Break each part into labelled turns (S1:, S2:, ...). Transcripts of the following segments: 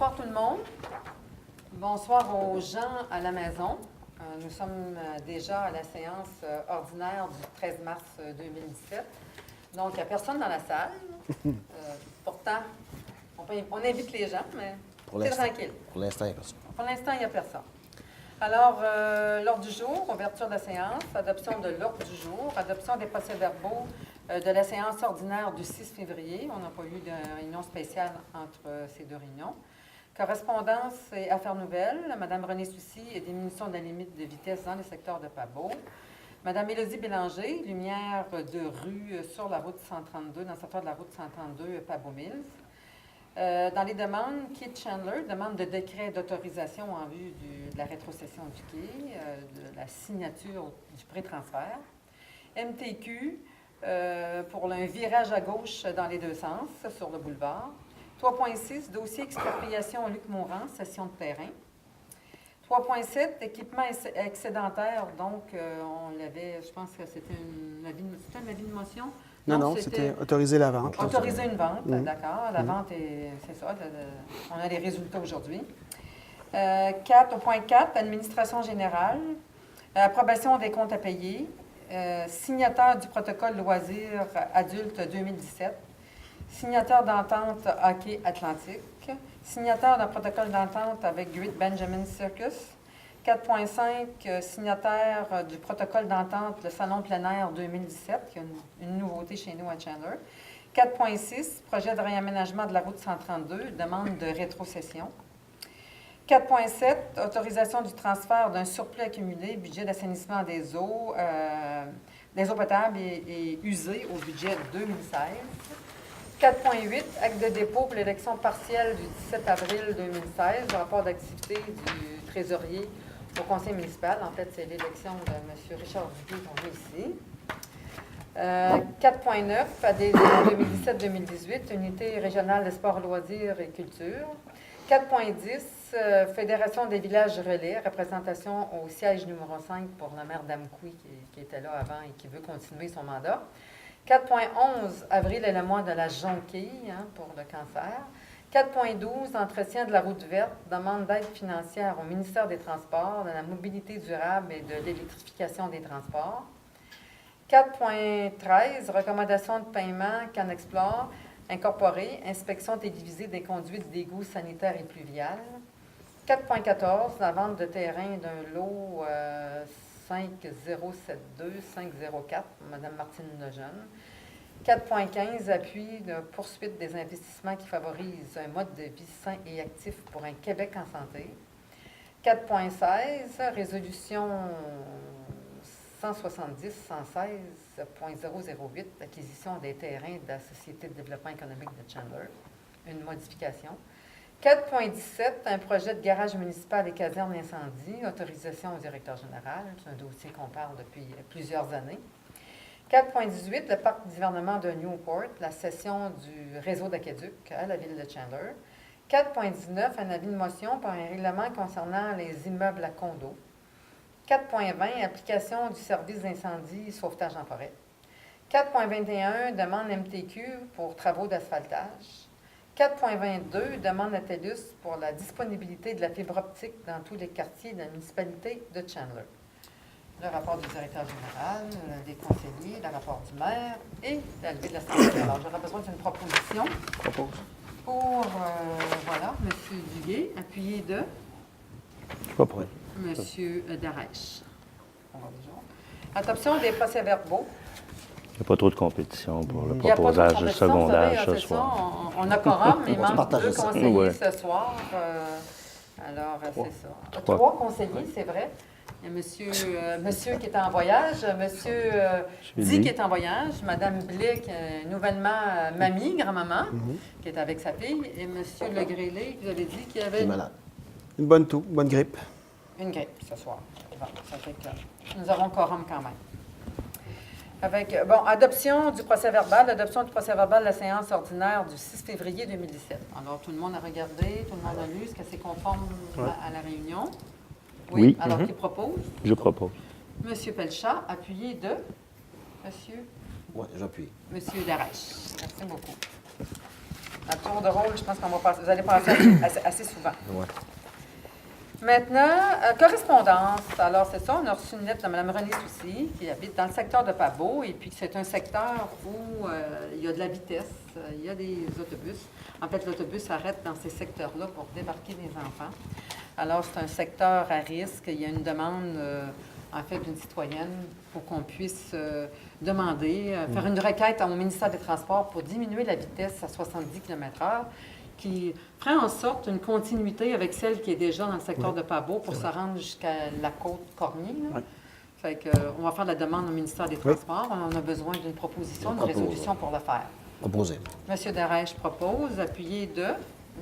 S1: Bonsoir tout le monde. Bonsoir aux gens à la maison. Nous sommes déjà à la séance ordinaire du 13 mars 2017. Donc, il n'y a personne dans la salle. Pourtant, on invite les gens, mais c'est tranquille.
S2: Pour l'instant, il n'y a personne.
S1: Pour l'instant, il n'y a personne. Alors, l'ordre du jour, ouverture de la séance, adoption de l'ordre du jour, adoption des procès-verbaux de la séance ordinaire du 6 février. On n'a pas eu de réunion spéciale entre ces deux réunions. Correspondance et affaires nouvelles. Mme Renée Soucy et diminution de la limite de vitesse dans le secteur de Pabot. Mme Élodie Bélanger, lumière de rue sur la route 132, dans le secteur de la route 132, Pabot-Mills. Dans les demandes, Keith Chandler demande de décret d'autorisation en vue de la rétrocession du quai, de la signature du pré-transfert. MTQ pour un virage à gauche dans les deux sens sur le boulevard. 3.6, dossier expropriation Luc Mourant, session de terrain. 3.7, équipement excédentaire, donc on l'avait, je pense que c'était un avis de motion.
S3: Non, c'était autoriser la vente.
S1: Autoriser une vente, d'accord. La vente, c'est ça, on a les résultats aujourd'hui. 4.4, administration générale, approbation des comptes à payer, signataire du protocole loisirs adultes 2017, signataire d'entente Hockey Atlantique, signataire d'un protocole d'entente avec Great Benjamin Circus, 4.5, signataire du protocole d'entente le Salon plein air 2017, qui est une nouveauté chez nous à Chandler. 4.6, projet de réaménagement de la route 132, demande de rétrocession. 4.7, autorisation du transfert d'un surplus accumulé, budget d'assainissement des eaux potables et usées au budget 2016. 4.8, acte de dépôt pour l'élection partielle du 17 avril 2016, le rapport d'activité du trésorier au conseil municipal. En fait, c'est l'élection de M. Richard Duguay qu'on voit ici. 4.9, ADD 2017-2018, Unité régionale de sport, loisirs et culture. 4.10, Fédération des villages relais, représentation au siège numéro 5 pour la maire d'Amqui qui était là avant et qui veut continuer son mandat. 4.11, avril est le mois de la jonquille pour le cancer. 4.12, entretien de la route verte, demande d'aide financière au ministère des Transports, de la mobilité durable et de l'électrification des transports. 4.13, recommandation de paiement CanExplore, incorporé, inspection télévisée des conduites d'égouts sanitaires et pluviales. 4.14, la vente de terrain d'un lot 5072-504, Mme Martine Lejeune. 4.15, appui de poursuite des investissements qui favorisent un mode de vie sain et actif pour un Québec en santé. 4.16, résolution 170-116.008, acquisition des terrains de la Société de développement économique de Chandler, une modification. 4.17, un projet de garage municipal et caserne incendie, autorisation au directeur général. C'est un dossier qu'on parle depuis plusieurs années. 4.18, le parc d'hivernement de Newport, la cession du réseau d'aqueduc à la ville de Chandler. 4.19, un avis de motion pour un règlement concernant les immeubles à condos. 4.20, application du service d'incendie sauvetage en forêt. 4.21, demande MTQ pour travaux d'asphaltage. 4.22, demande à TELUS pour la disponibilité de la fibre optique dans tous les quartiers de la municipalité de Chandler. Le rapport du directeur général, des conseillers, le rapport du maire et la levée de la santé. Alors, j'aurais besoin d'une proposition pour, voilà, M. Duguay, appuyé de
S3: Pas pour elle.
S1: M. Darèche. Adoption des procès-verbaux.
S4: Il n'y a pas trop de compétition pour le
S1: Il n'y a pas trop de
S4: proposage
S1: compétition,
S4: secondaire
S1: vous savez,
S4: ce
S1: c'est
S4: soir.
S1: ça, on a quorum, mais il
S2: On va se
S1: manque
S2: partager
S1: 2
S2: ça.
S1: conseillers
S4: Ouais.
S1: ce soir. Alors, c'est ça.
S4: Trois.
S1: 3 conseillers, c'est vrai. Il y a monsieur qui est en voyage, monsieur Di qui est en voyage, Mme Blais, qui est nouvellement mamie, grand-maman, qui est avec sa fille, et monsieur Legrélé, vous avez dit qu'il y
S2: Il est
S1: avait
S2: malade.
S3: Une bonne toux, une bonne grippe.
S1: une grippe ce soir. Bon, ça fait que nous avons quorum quand même. Avec, adoption du procès-verbal de la séance ordinaire du 6 février 2017. Alors, tout le monde a regardé, tout le monde a lu, est-ce que c'est conforme à la réunion?
S4: Oui.
S1: Alors, qui propose?
S4: Je propose.
S1: Monsieur Pelchat, appuyé de Monsieur
S2: Oui, j'appuie.
S1: Monsieur Darèche. Merci beaucoup. À tour de rôle, je pense qu'on va passer, vous allez passer assez souvent.
S4: Ouais.
S1: Maintenant, correspondance. Alors, c'est ça, on a reçu une lettre de Mme Renée Soucy, qui habite dans le secteur de Pabot, et puis c'est un secteur où il y a de la vitesse, il y a des autobus. En fait, l'autobus arrête dans ces secteurs-là pour débarquer des enfants. Alors, c'est un secteur à risque. Il y a une demande, en fait, d'une citoyenne pour qu'on puisse demander, faire une requête au ministère des Transports pour diminuer la vitesse à 70 km/h, qui ferait en sorte une continuité avec celle qui est déjà dans le secteur de Pabot pour se rendre jusqu'à la côte Cormier. Là.
S3: Oui.
S1: Fait que, on va faire la demande au ministère des Transports. On a besoin d'une proposition, d'une résolution pour le faire.
S3: Proposé.
S1: M. Darèche propose, appuyé de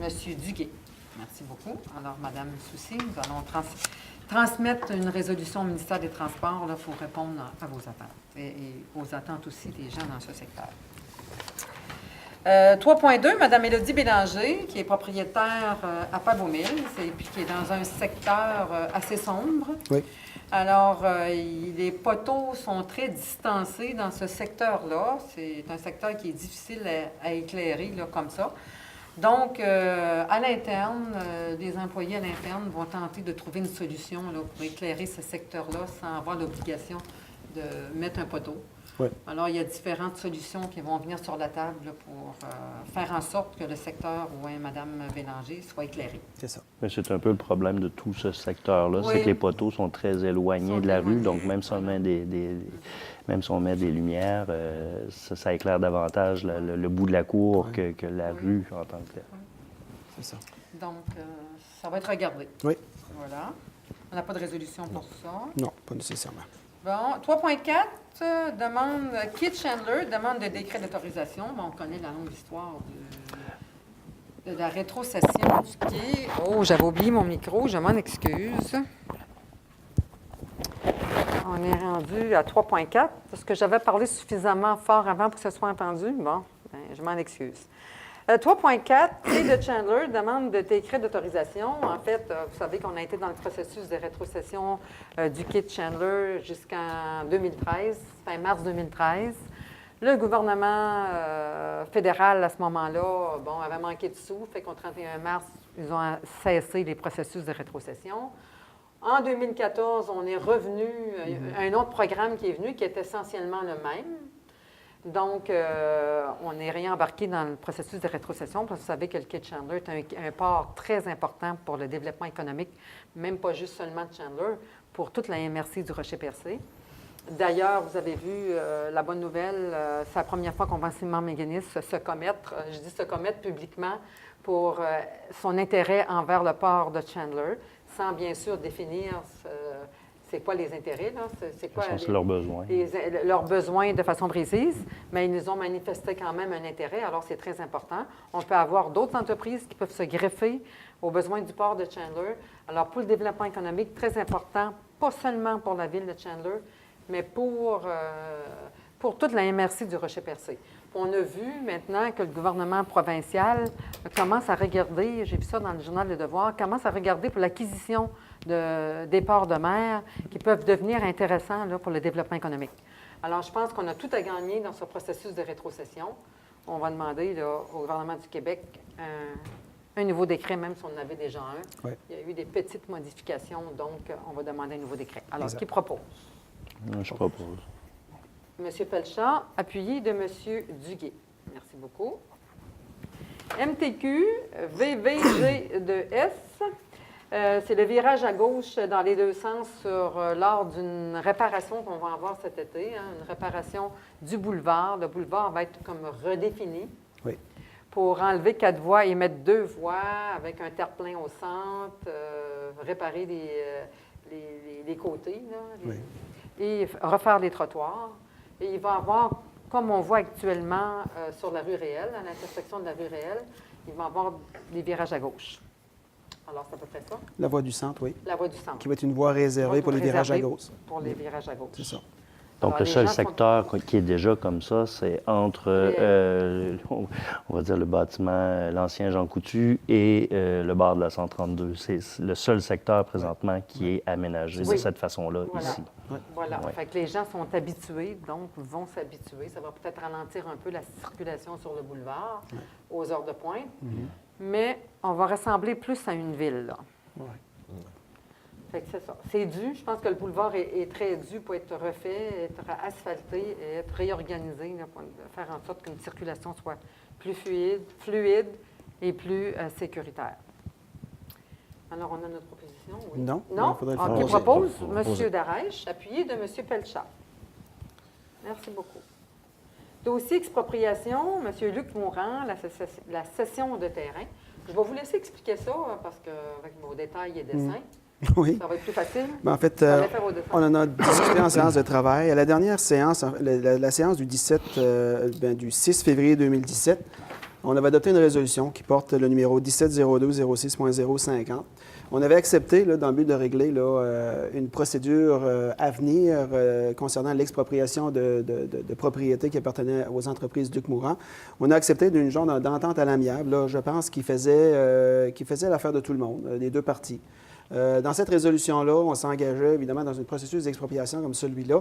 S1: M. Duguay. Merci beaucoup. Alors, Mme Soucy, nous allons transmettre une résolution au ministère des Transports là, pour répondre à vos attentes et aux attentes aussi des gens dans ce secteur. 3.2, Mme Élodie Bélanger, qui est propriétaire à Pabot-Mills et puis qui est dans un secteur assez sombre.
S3: Oui.
S1: Alors, les poteaux sont très distancés dans ce secteur-là. C'est un secteur qui est difficile à éclairer là, comme ça. Donc, à l'interne, des employés à l'interne vont tenter de trouver une solution là, pour éclairer ce secteur-là sans avoir l'obligation de mettre un poteau.
S3: Oui.
S1: Alors, il y a différentes solutions qui vont venir sur la table là, pour faire en sorte que le secteur où est Mme Bélanger soit éclairé.
S3: C'est ça.
S4: Mais c'est un peu le problème de tout ce secteur-là,
S1: Oui.
S4: c'est que les poteaux sont très éloignés de la rue, donc même si on met même si on met des lumières, ça éclaire davantage le bout de la cour que la rue en tant que telle.
S3: C'est ça.
S1: Donc, ça va être regardé.
S3: Oui.
S1: Voilà. On n'a pas de résolution pour ça.
S3: Non, pas nécessairement.
S1: Bon, 3.4, demande, Keith Chandler demande de décret d'autorisation. Bon, on connaît la longue histoire de la rétrocession du quai. Oh, j'avais oublié mon micro, je m'en excuse. On est rendu à 3.4. Est-ce que j'avais parlé suffisamment fort avant pour que ce soit entendu? Bon, bien, je m'en excuse. 3.4, quai de Chandler demande de décret d'autorisation. En fait, vous savez qu'on a été dans le processus de rétrocession du quai de Chandler jusqu'en 2013, fin mars 2013. Le gouvernement fédéral, à ce moment-là, bon, avait manqué de sous, fait qu'au 31 mars, ils ont cessé les processus de rétrocession. En 2014, on est revenu à un autre programme qui est venu, qui est essentiellement le même. Donc, on est réembarqué dans le processus de rétrocession parce que vous savez que le quai de Chandler est un port très important pour le développement économique, même pas juste seulement de Chandler, pour toute la MRC du Rocher-Percé. D'ailleurs, vous avez vu la bonne nouvelle, c'est la première fois qu'on voit Simon McGuinness se commettre, je dis se commettre publiquement, pour son intérêt envers le port de Chandler, sans bien sûr définir c'est quoi les intérêts, là? C'est quoi
S4: C'est leurs besoins.
S1: Leurs besoins de façon précise, mais ils nous ont manifesté quand même un intérêt, alors c'est très important. On peut avoir d'autres entreprises qui peuvent se greffer aux besoins du port de Chandler. Alors, pour le développement économique, très important, pas seulement pour la ville de Chandler, mais pour toute la MRC du Rocher-Percé. On a vu maintenant que le gouvernement provincial commence à regarder, j'ai vu ça dans le journal Le Devoir, commence à regarder pour l'acquisition des ports de mer qui peuvent devenir intéressants là, pour le développement économique. Alors, je pense qu'on a tout à gagner dans ce processus de rétrocession. On va demander là, au gouvernement du Québec un nouveau décret, même si on en avait déjà un.
S3: Oui.
S1: Il y a eu des petites modifications, donc on va demander un nouveau décret. Alors,
S3: Exact.
S1: qui propose?
S4: Je propose.
S1: M. Pelchat, appuyé de M. Duguay. Merci beaucoup. MTQ, VVG2S, c'est le virage à gauche dans les deux sens lors d'une réparation qu'on va avoir cet été, hein, une réparation du boulevard. Le boulevard va être comme redéfini
S3: Oui.
S1: pour enlever 4 voies et mettre 2 voies avec un terre-plein au centre, réparer les côtés là, et refaire les trottoirs. Et il va y avoir, comme on voit actuellement sur la rue Réelle, à l'intersection de la rue Réelle, il va y avoir des virages à gauche. Alors, c'est à peu près ça.
S3: La voie du centre, oui.
S1: La voie du centre.
S3: Qui va être une voie réservée pour les virages à
S1: Réservée
S3: gauche.
S1: Pour les virages à gauche.
S3: C'est ça.
S4: Donc,
S1: Alors,
S4: le
S1: les
S4: seul
S1: gens sont-
S4: secteur qui est déjà comme ça, c'est entre, on va dire, le bâtiment, l'ancien Jean Coutu et le bar de la 132. C'est le seul secteur présentement qui est aménagé de
S1: Oui.
S4: cette façon-là
S1: Voilà.
S4: ici.
S1: Voilà.
S4: Ouais.
S1: Fait que les gens sont habitués, donc vont s'habituer. Ça va peut-être ralentir un peu la circulation sur le boulevard aux heures de pointe, mais on va ressembler plus à une ville, là.
S3: Ouais.
S1: Fait que c'est ça. C'est dû. Je pense que le boulevard est très dû pour être refait, être asphalté et être réorganisé, là, pour faire en sorte qu'une circulation soit plus fluide et plus sécuritaire. Alors, on a notre proposition, oui?
S3: Non,
S1: Non?
S3: il faudrait le
S1: OK,
S3: faire.
S1: propose
S3: Proposer.
S1: M. Darèche, appuyé de M. Pelchat. Merci beaucoup. Dossier expropriation, M. Luc Mourant, la cession de terrain. Je vais vous laisser expliquer ça, parce qu'avec vos détails et dessins,
S3: Oui.
S1: ça va être plus facile.
S3: Ben, en fait,
S1: On va les faire au dessin.
S3: on en a discuté en séance de travail. À la dernière séance, la séance du 6 février 2017, on avait adopté une résolution qui porte le numéro 1702-06.050. On avait accepté, là, dans le but de régler là, une procédure à venir concernant l'expropriation de propriétés qui appartenaient aux entreprises Luc Mourant. On a accepté d'une genre d'entente à l'amiable, là, je pense, qui faisait l'affaire de tout le monde, des deux parties. Dans cette résolution-là, on s'engageait évidemment dans un processus d'expropriation comme celui-là.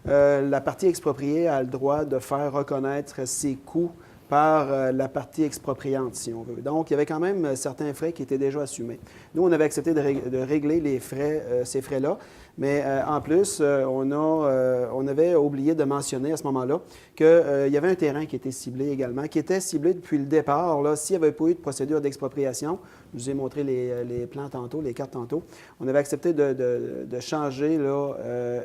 S3: La partie expropriée a le droit de faire reconnaître ses coûts par la partie expropriante, si on veut. Donc, il y avait quand même certains frais qui étaient déjà assumés. Nous, on avait accepté de régler les frais, ces frais-là, mais en plus, on avait oublié de mentionner à ce moment-là qu'il y avait un terrain qui était ciblé également, qui était ciblé depuis le départ. Là, s'il n'y avait pas eu de procédure d'expropriation, je vous ai montré les plans tantôt, les cartes tantôt, on avait accepté de changer là,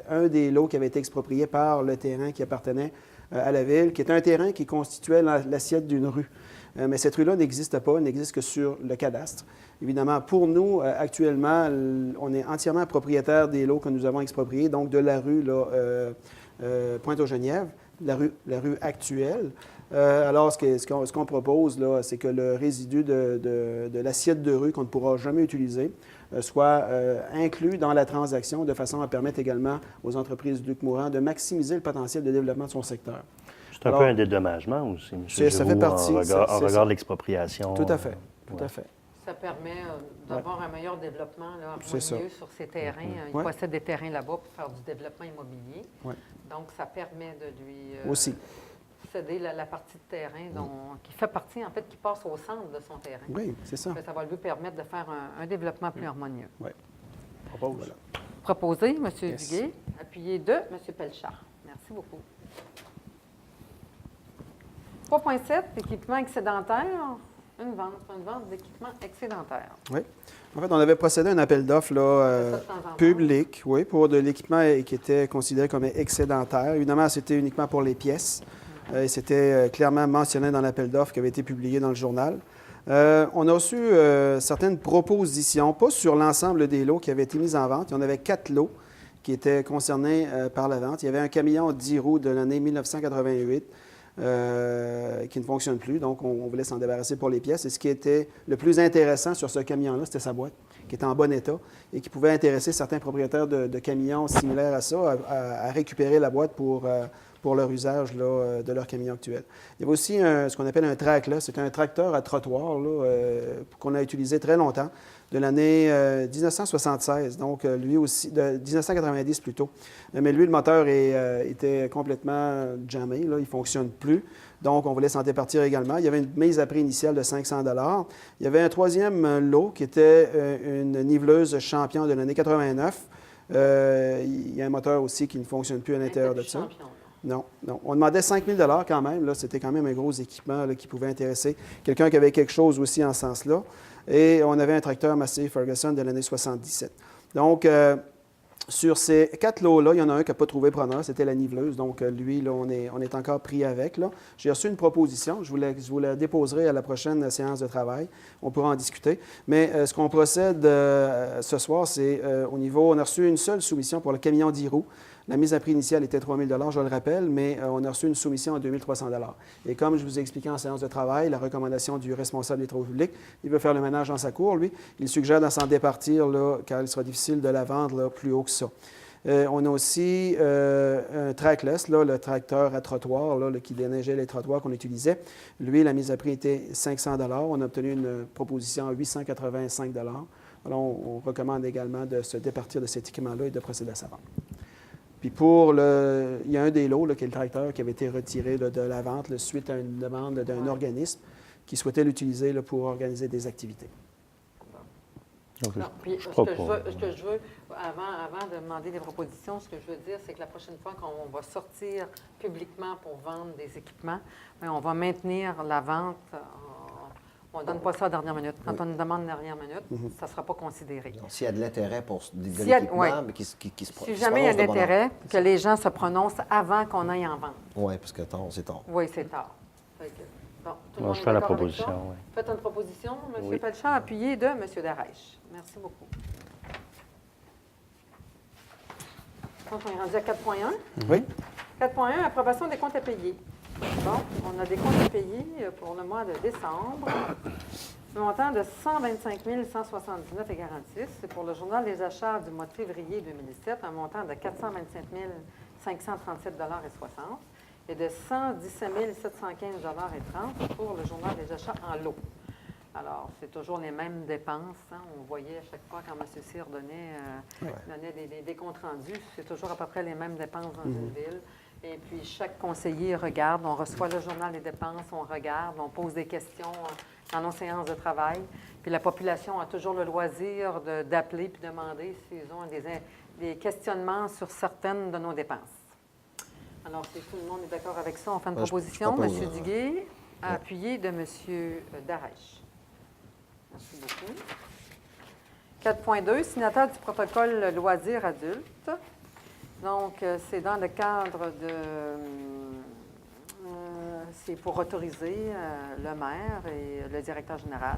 S3: un des lots qui avait été exproprié par le terrain qui appartenait à la ville, qui est un terrain qui constituait l'assiette d'une rue. Mais cette rue-là n'existe pas, elle n'existe que sur le cadastre. Évidemment, pour nous, actuellement, on est entièrement propriétaire des lots que nous avons expropriés, donc de la rue là, Pointe-aux-Genevièves, la rue actuelle. Alors, ce qu'on propose, là, c'est que le résidu de l'assiette de rue qu'on ne pourra jamais utiliser soit inclus dans la transaction de façon à permettre également aux entreprises Luc Mourant de maximiser le potentiel de développement de son secteur.
S4: C'est un peu un dédommagement aussi, M. Giroux,
S3: ça fait partie,
S4: en
S3: ça.
S4: regard de l'expropriation.
S3: Tout à fait, tout à fait.
S1: Ça permet d'avoir un meilleur développement là,
S3: C'est ça.
S1: harmonieux sur ces terrains. Ils
S3: Ouais.
S1: possèdent des terrains là-bas pour faire du développement immobilier.
S3: Ouais.
S1: Donc, ça permet de lui
S3: Aussi.
S1: céder la partie de terrain qui fait partie, en fait, qui passe au centre de son terrain.
S3: Oui, c'est ça.
S1: Ça va lui permettre de faire un développement plus harmonieux.
S3: Oui. Propose. Voilà.
S1: Proposé, M.
S3: Yes.
S1: Duguay, appuyé de M. Pelchard. Merci beaucoup. 3.7, équipement excédentaire. Une vente d'équipement excédentaire.
S3: Oui. En fait, on avait procédé à un appel d'offres là,
S1: Ça, de temps en temps.
S3: public, oui, pour de l'équipement qui était considéré comme excédentaire. Évidemment, c'était uniquement pour les pièces. Et c'était clairement mentionné dans l'appel d'offres qui avait été publié dans le journal. On a reçu certaines propositions, pas sur l'ensemble des lots qui avaient été mis en vente. Il y en avait 4 lots qui étaient concernés par la vente. Il y avait un camion 10 roues de l'année 1988 qui ne fonctionne plus. Donc, on voulait s'en débarrasser pour les pièces. Et ce qui était le plus intéressant sur ce camion-là, c'était sa boîte, qui était en bon état et qui pouvait intéresser certains propriétaires de camions similaires à ça à récupérer la boîte pour leur usage là, de leur camion actuel. Il y avait aussi ce qu'on appelle un track, là. C'est un tracteur à trottoir là, qu'on a utilisé très longtemps, de l'année 1976, donc lui aussi, de 1990 plutôt. Mais lui, le moteur était complètement jammé, là, il ne fonctionne plus. Donc, on voulait s'en départir également. Il y avait une mise à prix initiale de 500 $. Il y avait un troisième lot qui était une niveleuse Champion de l'année 89. Il y a un moteur aussi qui ne fonctionne plus à l'intérieur de ça. Non, non. On demandait 5 000 $ quand même. Là, c'était quand même un gros équipement là, qui pouvait intéresser quelqu'un qui avait quelque chose aussi en ce sens-là. Et on avait un tracteur Massey Ferguson de l'année 77. Donc, sur ces 4 lots-là, il y en a un qui n'a pas trouvé preneur, c'était la niveleuse. Donc, lui, là, on est encore pris avec. Là. J'ai reçu une proposition. Je vous la déposerai à la prochaine séance de travail. On pourra en discuter. Mais ce qu'on procède ce soir, c'est au niveau... On a reçu une seule soumission pour le camion 10 roues. La mise à prix initiale était 3 000 $, je le rappelle, mais on a reçu une soumission à 2 300 $. Et comme je vous ai expliqué en séance de travail, la recommandation du responsable des travaux publics, il veut faire le ménage dans sa cour, lui. Il suggère de s'en départir, là, car il sera difficile de la vendre là, plus haut que ça. On a aussi un trackless, là, le tracteur à trottoir là, qui déneigeait les trottoirs qu'on utilisait. Lui, la mise à prix était 500 $. On a obtenu une proposition à 885 $. Alors, on recommande également de se départir de cet équipement-là et de procéder à sa vente. Puis il y a un des lots, là, qui est le tracteur, qui avait été retiré là, de la vente là, suite à une demande d'un organisme qui souhaitait l'utiliser là, pour organiser des activités.
S4: Donc,
S1: Non, puis
S4: je
S1: ce
S4: crois
S1: que
S4: pas.
S1: je veux, avant de demander des propositions, ce que je veux dire, c'est que la prochaine fois qu'on va sortir publiquement pour vendre des équipements, bien, on va maintenir la vente. On ne donne pas ça à la dernière minute. Quand on nous demande la dernière minute, ça ne sera pas considéré.
S2: Donc, s'il y a de l'intérêt pour de
S1: S'il y a-
S2: l'équipement,
S1: oui.
S2: mais qui se
S1: Si jamais il y a
S2: prononce de bonne
S1: d'intérêt, que les gens se prononcent avant qu'on aille en vente.
S2: Oui, parce que c'est tard.
S1: Oui, c'est tard. Fait que, bon, tout le
S4: Moi,
S1: monde
S4: je
S1: est
S4: fais la
S1: d'accord avec
S4: proposition,
S1: ça?
S4: oui.
S1: Faites une proposition, M.
S4: Oui.
S1: Pelchat, appuyé de M. Darèche. Merci beaucoup. Donc, on est rendu à 4.1.
S3: Oui.
S1: 4.1, approbation des comptes à payer. Bon, on a des comptes à payer pour le mois de décembre. Le montant de 125 179 et 46. C'est pour le journal des achats du mois de février 2017, un montant de 425 537 et 60 et de 117 715 et 30 pour le journal des achats en lot. Alors, c'est toujours les mêmes dépenses. Hein. On voyait à chaque fois quand M. Cyr donnait des comptes rendus, c'est toujours à peu près les mêmes dépenses dans une ville. Et puis, chaque conseiller regarde, on reçoit le journal des dépenses, on regarde, on pose des questions dans nos séances de travail. Puis, la population a toujours le loisir d'appeler puis demander s'ils ont des questionnements sur certaines de nos dépenses. Alors, si tout le monde est d'accord avec ça, on fait une proposition.
S2: je propose,
S1: M. Duguay, appuyé de M. Darèche. Merci beaucoup. 4.2, signataire du protocole loisirs adultes. Donc, c'est dans le cadre de... c'est pour autoriser le maire et le directeur général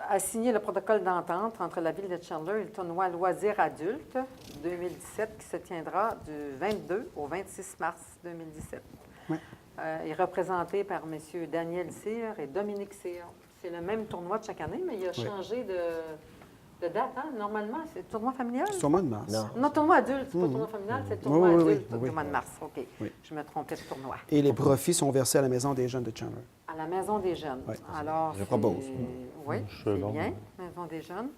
S1: à signer le protocole d'entente entre la Ville de Chandler et le tournoi loisirs adultes 2017 qui se tiendra du 22 au 26 mars 2017.
S3: Oui.
S1: Il est représenté par M. Daniel Cyr et Dominique Cyr. C'est le même tournoi de chaque année, mais il a changé de date. Hein? Normalement, c'est le tournoi familial?
S3: C'est au mois de mars.
S1: Non, tournoi adulte, c'est pas le tournoi familial, c'est le tournoi adulte du mois de mars. OK.
S3: Oui.
S1: Je me trompais de tournoi.
S3: Et les profits sont versés à la Maison des jeunes de Chandler.
S1: À la Maison des jeunes.
S3: Oui.
S1: Alors,
S2: Je propose.
S1: Oui,
S4: Je
S1: c'est
S4: suis bon.
S1: bien, Maison des jeunes.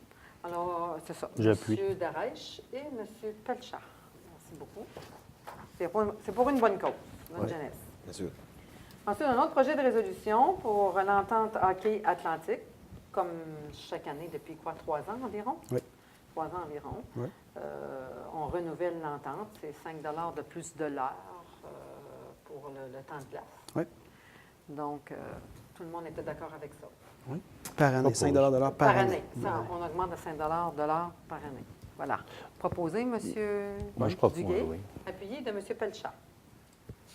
S1: Alors, c'est ça.
S4: J'appuie.
S1: M. Darèche et M. Pelchat. Merci beaucoup. C'est pour une bonne cause, notre
S2: Oui.
S1: jeunesse.
S2: Bien sûr.
S1: Ensuite, un autre projet de résolution pour l'entente hockey Atlantique, comme chaque année depuis 3 ans environ?
S3: Oui.
S1: 3 ans environ.
S3: Oui.
S1: On renouvelle l'entente, c'est 5 de plus de l'heure pour le temps de place.
S3: Oui.
S1: Donc, tout le monde était d'accord avec ça.
S3: Oui. Par année, 5 de l'heure par année.
S1: Ça, on augmente de 5 de l'heure par année. Voilà. Proposé, M.
S4: Moi, je propose,
S1: Duguay,
S4: oui.
S1: appuyé de M. Pelchat.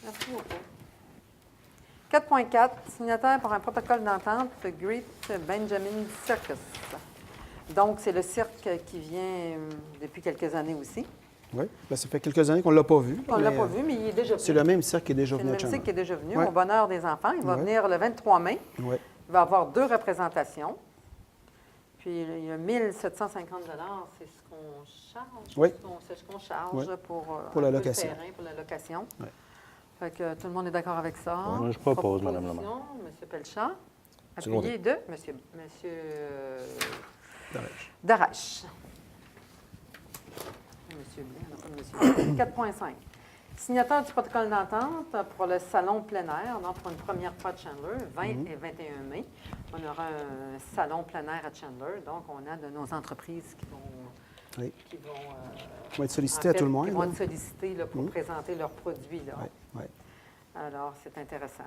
S1: Merci beaucoup. 4.4, signataire pour un protocole d'entente de Great Benjamin Circus. Donc, c'est le cirque qui vient depuis quelques années aussi.
S3: Oui. Bien, ça fait quelques années qu'on ne l'a pas vu.
S1: On ne l'a
S3: mais,
S1: pas vu, mais il est déjà venu.
S3: C'est le même cirque qui est déjà
S1: C'est
S3: venu
S1: le
S3: à
S1: même
S3: Chandler.
S1: cirque qui est déjà venu,
S3: Ouais.
S1: au bonheur des enfants. Il va
S3: Ouais.
S1: venir le 23 mai.
S3: Oui.
S1: Il va avoir 2 représentations. Puis, il y a 1 750 c'est ce qu'on charge.
S3: Oui.
S1: C'est ce qu'on charge
S3: Oui.
S1: pour
S3: Pour la
S1: un peu de
S3: location.
S1: terrain, pour la location.
S3: Oui.
S1: Fait que tout le monde est d'accord avec ça.
S4: Moi, je propose, Mme Lemay.
S1: M. Pelchat,
S2: Secondé.
S1: appuyé de
S3: Darèche.
S1: Darèche. Monsieur Blais, 4.5. Signateur du protocole d'entente pour le salon plein air, donc pour une première fois à Chandler, 20 et 21 mai. On aura un salon plein air à Chandler, donc on a de nos entreprises qui vont,
S3: Oui.
S1: qui
S3: vont être sollicités
S1: en
S3: à tout
S1: fait,
S3: le moins.
S1: qui vont
S3: là.
S1: être sollicités là, pour présenter leurs produits. Là.
S3: Oui. Oui.
S1: Alors, c'est intéressant.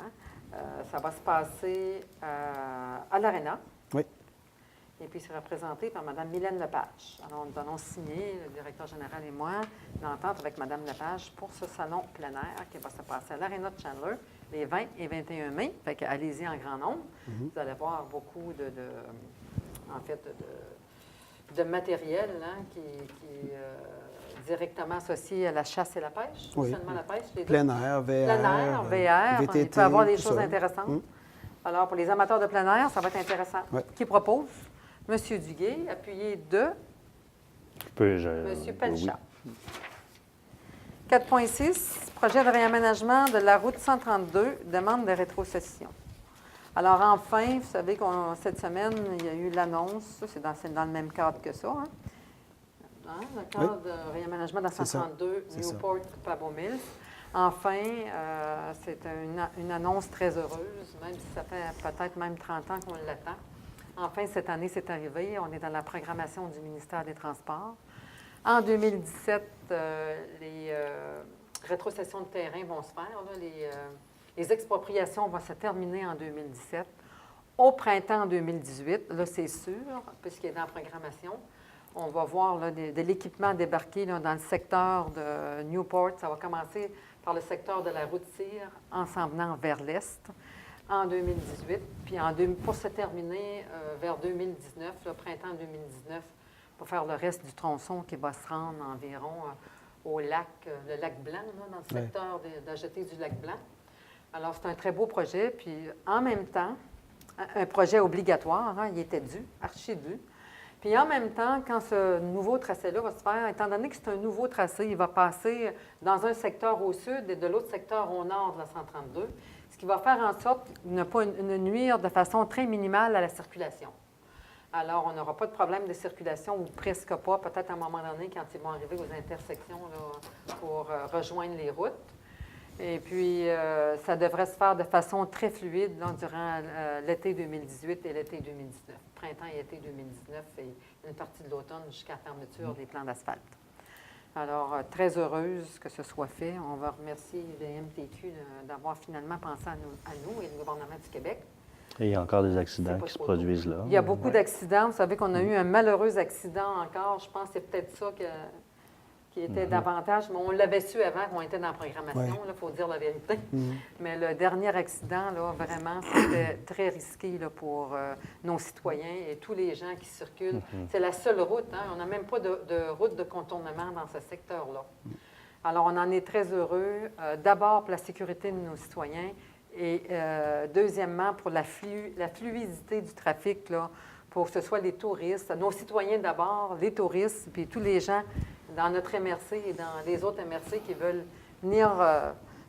S1: Ça va se passer à l'Arena.
S3: Oui.
S1: Et puis, c'est représenté par Mme Mylène Lepage. Alors, nous allons signer, le directeur général et moi, l'entente avec Mme Lepage pour ce salon plein air qui va se passer à l'Arena de Chandler les 20 et 21 mai. Fait que allez-y en grand nombre. Vous allez voir beaucoup de matériel hein, qui est directement associé à la chasse et la pêche.
S3: Oui.
S1: Seulement la pêche, les deux.
S3: Plein air, VR.
S1: Plein air, VR,
S3: VTT,
S1: il peut y avoir des
S3: tout
S1: choses
S3: ça.
S1: intéressantes.
S3: Mm.
S1: Alors, pour les amateurs de plein air, ça va être intéressant.
S3: Ouais.
S1: Qui propose? M. Duguay, appuyé de Monsieur Pelchat. 4.6, projet de réaménagement de la route 132, demande de rétrocession. Alors enfin, vous savez qu'on cette semaine, il y a eu l'annonce, ça, c'est dans le même cadre que ça, le cadre de réaménagement de la 132, Newport, Pabot Mills. Enfin, c'est une annonce très heureuse, même si ça fait peut-être même 30 ans qu'on l'attend. Enfin, cette année, c'est arrivé. On est dans la programmation du ministère des Transports. En 2017, les rétrocessions de terrain vont se faire. Là, les expropriations vont se terminer en 2017. Au printemps 2018, là, c'est sûr, puisqu'il est dans la programmation, on va voir là, de l'équipement débarquer là, dans le secteur de Newport. Ça va commencer par le secteur de la route Cyr en s'en venant vers l'est en 2018. Puis pour se terminer vers 2019, le printemps 2019, pour faire le reste du tronçon qui va se rendre environ au lac, le lac Blanc, là, dans le secteur de la jetée du lac Blanc. Alors, c'est un très beau projet. Puis, en même temps, un projet obligatoire, il était dû, archi dû. Puis, en même temps, quand ce nouveau tracé-là va se faire, étant donné que c'est un nouveau tracé, il va passer dans un secteur au sud et de l'autre secteur au nord de la 132, ce qui va faire en sorte de ne pas nuire de façon très minimale à la circulation. Alors, on n'aura pas de problème de circulation ou presque pas, peut-être à un moment donné, quand ils vont arriver aux intersections là, pour rejoindre les routes. Et puis, ça devrait se faire de façon très fluide là, durant l'été 2018 et l'été 2019. Printemps et été 2019 et une partie de l'automne jusqu'à la fermeture des plans d'asphalte. Alors, très heureuse que ce soit fait. On va remercier le MTQ d'avoir finalement pensé à nous et le gouvernement du Québec.
S4: Et il y a encore des accidents qui se produisent là.
S1: Il y a beaucoup d'accidents. Vous savez qu'on a eu un malheureux accident encore. Je pense que c'est peut-être ça qui était davantage. Mais on l'avait su avant qu'on était dans la programmation, il faut dire la vérité. Mais le dernier accident, là, vraiment, c'était très risqué là, pour nos citoyens et tous les gens qui circulent. C'est la seule route. On n'a même pas de route de contournement dans ce secteur-là. Alors, on en est très heureux. D'abord, pour la sécurité de nos citoyens. Et deuxièmement, pour la fluidité du trafic, là, pour que ce soit les touristes, nos citoyens d'abord, les touristes, puis tous les gens dans notre MRC et dans les autres MRC qui veulent venir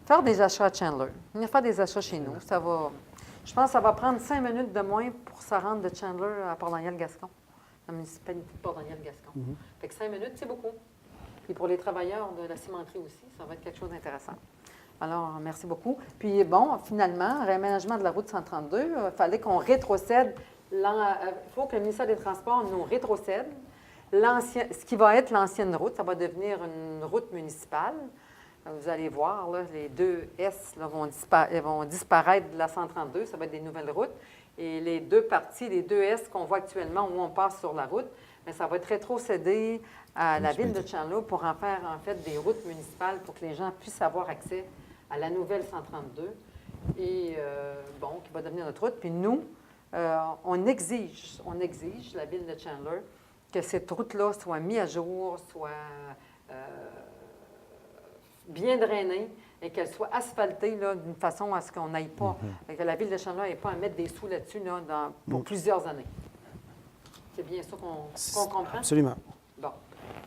S1: faire des achats à Chandler, venir faire des achats chez nous. Je pense que ça va prendre 5 minutes de moins pour se rendre de Chandler à Port-Daniel-Gascon, la municipalité de Port-Daniel-Gascon. Fait que 5 minutes, c'est beaucoup. Puis pour les travailleurs de la cimenterie aussi, ça va être quelque chose d'intéressant. Alors, merci beaucoup. Puis, bon, finalement, réaménagement de la route 132, il fallait qu'on rétrocède. Il faut que le ministère des Transports nous rétrocède ce qui va être l'ancienne route. Ça va devenir une route municipale. Vous allez voir, là, les 2 S là, vont disparaître de la 132. Ça va être des nouvelles routes. Et les 2 parties, les 2 S qu'on voit actuellement où on passe sur la route, bien, ça va être rétrocédé à la ville de Chandler pour en faire, en fait, des routes municipales pour que les gens puissent avoir accès à la nouvelle 132 et, qui va devenir notre route. Puis nous, on exige, la ville de Chandler, que cette route-là soit mise à jour, soit bien drainée et qu'elle soit asphaltée là, d'une façon à ce qu'on n'aille pas, que la ville de Chandler n'ait pas à mettre des sous là-dessus là, pour plusieurs années. C'est bien ça qu'on comprend?
S3: Absolument.
S1: Bon.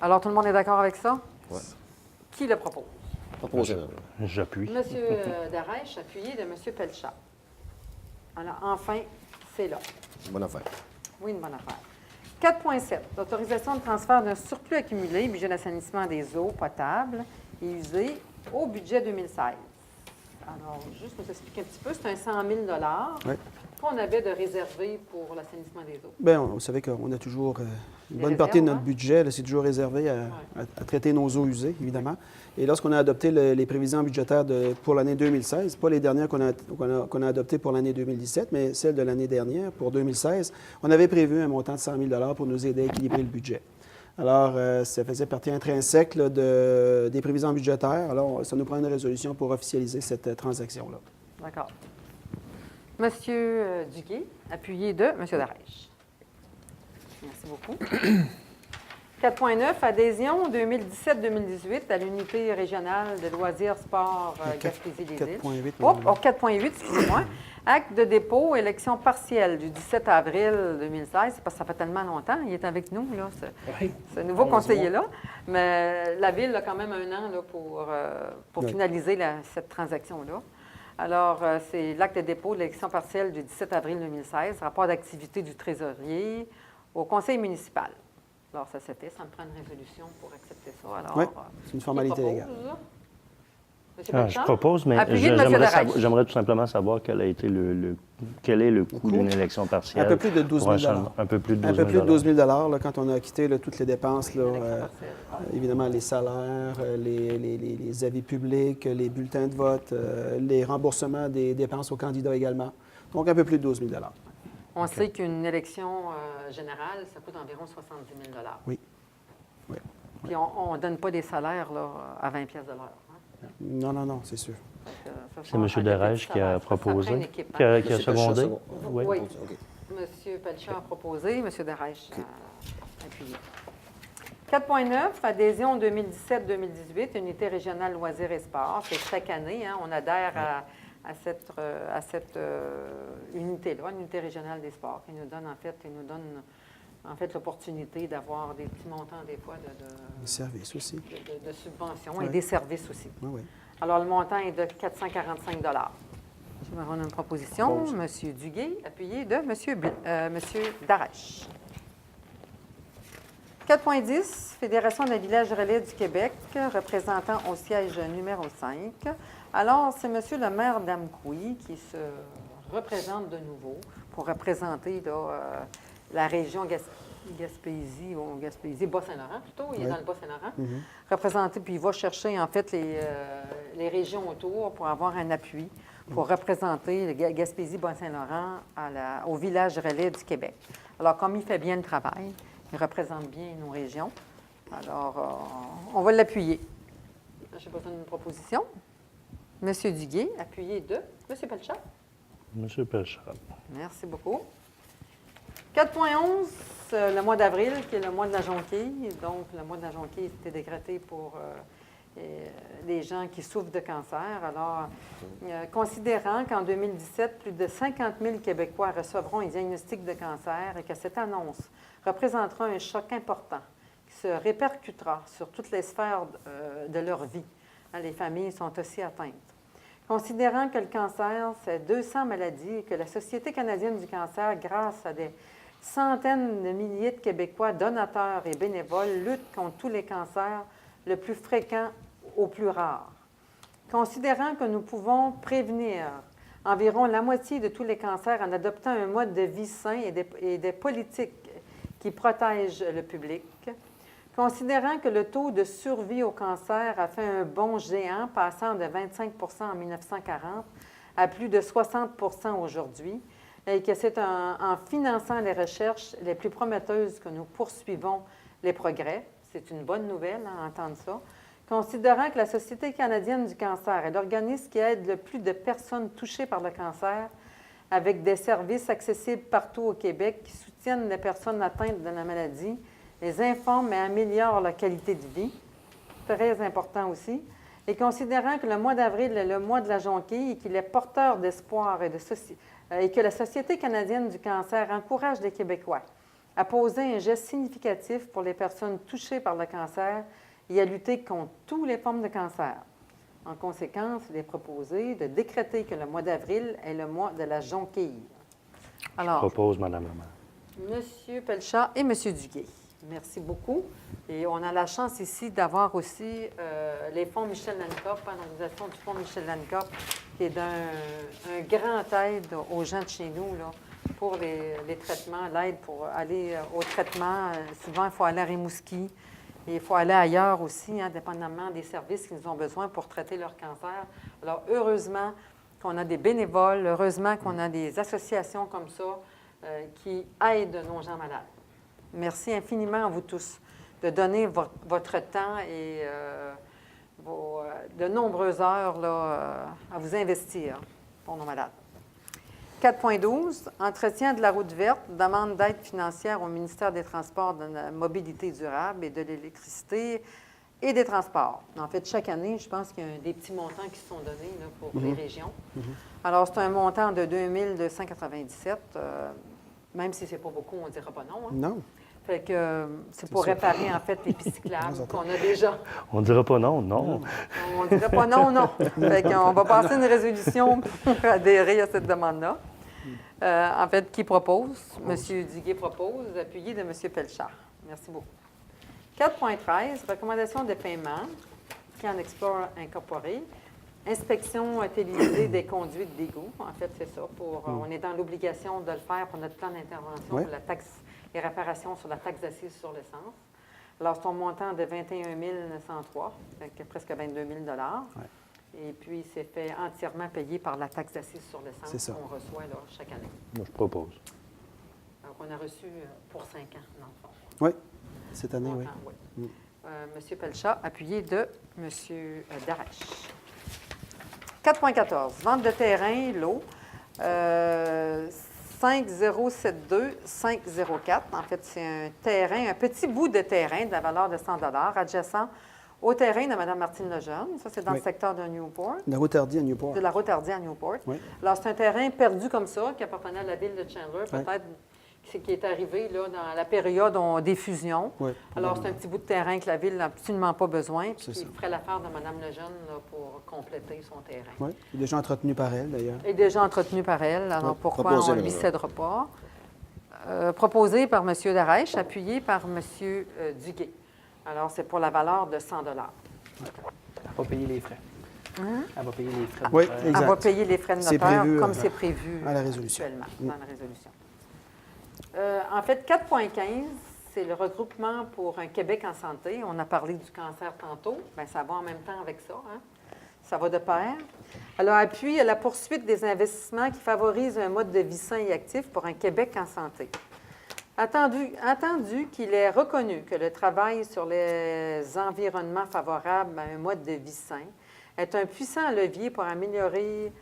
S1: Alors, tout le monde est d'accord avec ça?
S2: Oui.
S1: Qui le propose?
S4: J'appuie.
S1: Monsieur Darèche, appuyé de Monsieur Pelchat. Alors, enfin, c'est là.
S2: Bonne affaire.
S1: Oui, une bonne affaire. 4.7, l'autorisation de transfert d'un surplus accumulé, budget d'assainissement des eaux potables et usées, au budget 2016. Alors, juste pour vous expliquer un petit peu, c'est un 100 000 qu'on avait de réservé pour l'assainissement des eaux.
S3: Bien, vous savez qu'on a toujours une bonne
S1: réserves,
S3: partie de notre budget, là, c'est toujours réservé à traiter nos eaux usées, évidemment. Et lorsqu'on a adopté les prévisions budgétaires pour l'année 2016, pas les dernières qu'on a adoptées pour l'année 2017, mais celles de l'année dernière, pour 2016, on avait prévu un montant de 100 000 pour nous aider à équilibrer le budget. Alors, ça faisait partie intrinsèque là, des prévisions budgétaires. Alors, ça nous prend une résolution pour officialiser cette transaction-là.
S1: D'accord. Monsieur Duguay, appuyé de Monsieur Darèche. Merci beaucoup. 4.9, adhésion 2017-2018 à l'unité régionale de loisirs sport Gaspésie-les-Îles.
S3: 4.8.
S1: Oh, 4.8, excusez-moi. Acte de dépôt, élection partielle du 17 avril 2016. C'est parce que ça fait tellement longtemps. Il est avec nous, là, ce nouveau conseiller-là. Mais la Ville a quand même un an là, pour finaliser cette transaction-là. Alors, c'est l'acte de dépôt de l'élection partielle du 17 avril 2016, rapport d'activité du trésorier au conseil municipal. Alors, ça s'est fait. Ça me prend une résolution pour accepter ça. Alors,
S3: Oui, c'est une formalité légale.
S1: Monsieur
S4: Je
S1: Belchamp?
S4: propose, mais
S1: Appuyé de M. Darèche.
S4: j'aimerais tout simplement savoir quel est le coût d'une élection partielle.
S3: Un peu plus de 12 000
S4: Un peu plus de 12
S3: Un
S4: 000
S3: peu plus de 12 000 là, quand on a acquitté là, toutes les dépenses. Là,
S1: Élection partielle.
S3: évidemment, les salaires, les avis publics, les bulletins de vote, les remboursements des dépenses aux candidats également. Donc, un peu plus de 12 000
S1: On sait qu'une élection générale, ça coûte environ 70 000
S3: Oui. Oui.
S1: Puis on ne donne pas des salaires là, à 20 pièces de l'heure. Hein?
S3: Non, c'est sûr.
S4: C'est M. Darèche qui a proposé, qui a secondé.
S1: Oui.
S2: OK.
S1: M. Pelchat a proposé, M. Darèche a appuyé. 4.9, adhésion 2017-2018, unité régionale loisirs et sports. C'est chaque année, hein, on adhère à cette unité-là, l'unité régionale des sports, qui nous donne en fait l'opportunité d'avoir des petits montants des fois
S3: Les services aussi.
S1: de subventions
S3: Oui.
S1: et des services aussi.
S3: Oui.
S1: Alors, le montant est de 445 Je vais avoir une proposition.
S3: Propose.
S1: M. Duguay, appuyé de M. Darèche. 4.10, Fédération des villages relais du Québec, représentant au siège numéro 5. Alors, c'est M. le maire d'Amqui qui se représente de nouveau pour représenter là, la région Gaspésie, ou Gaspésie, Bas-Saint-Laurent plutôt, il est dans le Bas-Saint-Laurent. Représenter, puis il va chercher en fait les régions autour pour avoir un appui pour représenter le Gaspésie, Bas-Saint-Laurent au village relais du Québec. Alors, comme il fait bien le travail, il représente bien nos régions, alors on va l'appuyer. J'ai besoin d'une proposition. Monsieur Duguay, appuyé de M. Pelchat.
S4: M. Pelchat.
S1: Merci beaucoup. 4.11, le mois d'avril, qui est le mois de la jonquille. Donc, le mois de la jonquille était décrété pour les gens qui souffrent de cancer. Alors, considérant qu'en 2017, plus de 50 000 Québécois recevront un diagnostic de cancer et que cette annonce représentera un choc important qui se répercutera sur toutes les sphères de leur vie. Les familles sont aussi atteintes. Considérant que le cancer, c'est 200 maladies et que la Société canadienne du cancer, grâce à des centaines de milliers de Québécois donateurs et bénévoles, lutte contre tous les cancers, le plus fréquent au plus rare. Considérant que nous pouvons prévenir environ la moitié de tous les cancers en adoptant un mode de vie sain et des politiques qui protègent le public. Considérant que le taux de survie au cancer a fait un bond géant, passant de 25 en 1940 à plus de 60 aujourd'hui, et que c'est en finançant les recherches les plus prometteuses que nous poursuivons les progrès. C'est une bonne nouvelle, hein, entendre ça. Considérant que la Société canadienne du cancer est l'organisme qui aide le plus de personnes touchées par le cancer, avec des services accessibles partout au Québec qui soutiennent les personnes atteintes de la maladie, les informent et améliorent la qualité de vie. Très important aussi. Et considérant que le mois d'avril est le mois de la jonquille et qu'il est porteur d'espoir et que la Société canadienne du cancer encourage les Québécois à poser un geste significatif pour les personnes touchées par le cancer et à lutter contre toutes les formes de cancer. En conséquence, il est proposé de décréter que le mois d'avril est le mois de la jonquille. Alors,
S4: Je propose, Mme la maire.
S1: M. Pelchat et M. Duguay. Merci beaucoup. Et on a la chance ici d'avoir aussi les fonds Michel Lancop, l'organisation du fonds Michel Lancop, qui est d'un grand aide aux gens de chez nous là, pour les traitements, l'aide pour aller au traitement. Souvent, il faut aller à Rimouski et il faut aller ailleurs aussi, hein, dépendamment des services qu'ils ont besoin pour traiter leur cancer. Alors, heureusement qu'on a des bénévoles, heureusement qu'on a des associations comme ça qui aident nos gens malades. Merci infiniment à vous tous de donner votre temps et de nombreuses heures là, à vous investir pour nos malades. 4.12, entretien de la route verte, demande d'aide financière au ministère des Transports, de la mobilité durable et de l'électricité et des transports. En fait, chaque année, je pense qu'il y a des petits montants qui sont donnés là, pour les régions. Alors, c'est un montant de 2 297. Même si ce n'est pas beaucoup, on ne dira pas non. Hein?
S3: Non.
S1: Fait que c'est pour réparer, en fait, les pistes cyclables qu'on a déjà.
S4: On ne dira pas non, non.
S1: On ne dirait pas non, non. Fait qu'on va passer une résolution pour adhérer à cette demande-là. En fait, qui propose? M. Duguay propose, appuyé de M. Pelchard. Merci beaucoup. 4.13, recommandation de paiement, Scan Explorer incorporé. Inspection télévisée des conduites d'égout. En fait, c'est ça. On est dans l'obligation de le faire pour notre plan d'intervention
S3: Oui.
S1: pour la taxe et réparations sur la taxe d'assises sur l'essence. Alors, c'est un montant de 21 903, donc presque 22 000 Et puis, c'est fait entièrement payé par la taxe d'assises sur
S3: C'est
S1: l'essence
S3: ça.
S1: qu'on reçoit là, chaque année.
S4: Moi, je propose.
S1: Donc, on a reçu pour 5 ans, dans le fond.
S3: Oui, cette année, oui.
S1: Montant, oui. M. Pelchat, appuyé de M. Darèche. 4.14, vente de terrain, lot. 5072-504. En fait, c'est un terrain, un petit bout de terrain de la valeur de 100 adjacent au terrain de Mme Martine Lejeune. Ça, c'est dans
S3: Oui.
S1: le secteur de Newport,
S3: La route Hardy à Newport.
S1: de la route Hardy à Newport.
S3: Oui.
S1: Alors, c'est un terrain perdu comme ça, qui appartenait à la ville de Chandler,
S3: Oui.
S1: peut-être qui est arrivé là, dans la période des fusions.
S3: Oui.
S1: Alors, c'est un petit bout de terrain que la ville n'a absolument pas besoin, puis
S3: C'est
S1: qui
S3: ça.
S1: ferait l'affaire de Mme Lejeune là, pour compléter son terrain.
S3: Oui, il est déjà entretenu par elle, d'ailleurs.
S1: Et déjà entretenu par elle. Alors,
S3: Oui.
S1: pourquoi
S2: Proposé,
S1: on ne
S2: là,
S1: lui
S2: là.
S1: cédera pas? Proposé par M. Darèche, appuyé par M. Duguay. Alors, c'est pour la valeur de 100
S5: Elle va payer les frais.
S1: Hein?
S5: Elle va payer les frais.
S3: Oui,
S5: de-
S3: exact.
S1: Elle va payer les frais de
S3: C'est
S1: notaire
S3: prévu,
S1: comme c'est prévu
S3: à la résolution.
S1: actuellement dans la résolution. En fait, 4.15, c'est le regroupement pour un Québec en santé. On a parlé du cancer tantôt. Bien, ça va en même temps avec ça. Hein? Ça va de pair. Alors, appui à la poursuite des investissements qui favorisent un mode de vie sain et actif pour un Québec en santé. Attendu qu'il est reconnu que le travail sur les environnements favorables à un mode de vie sain est un puissant levier pour améliorer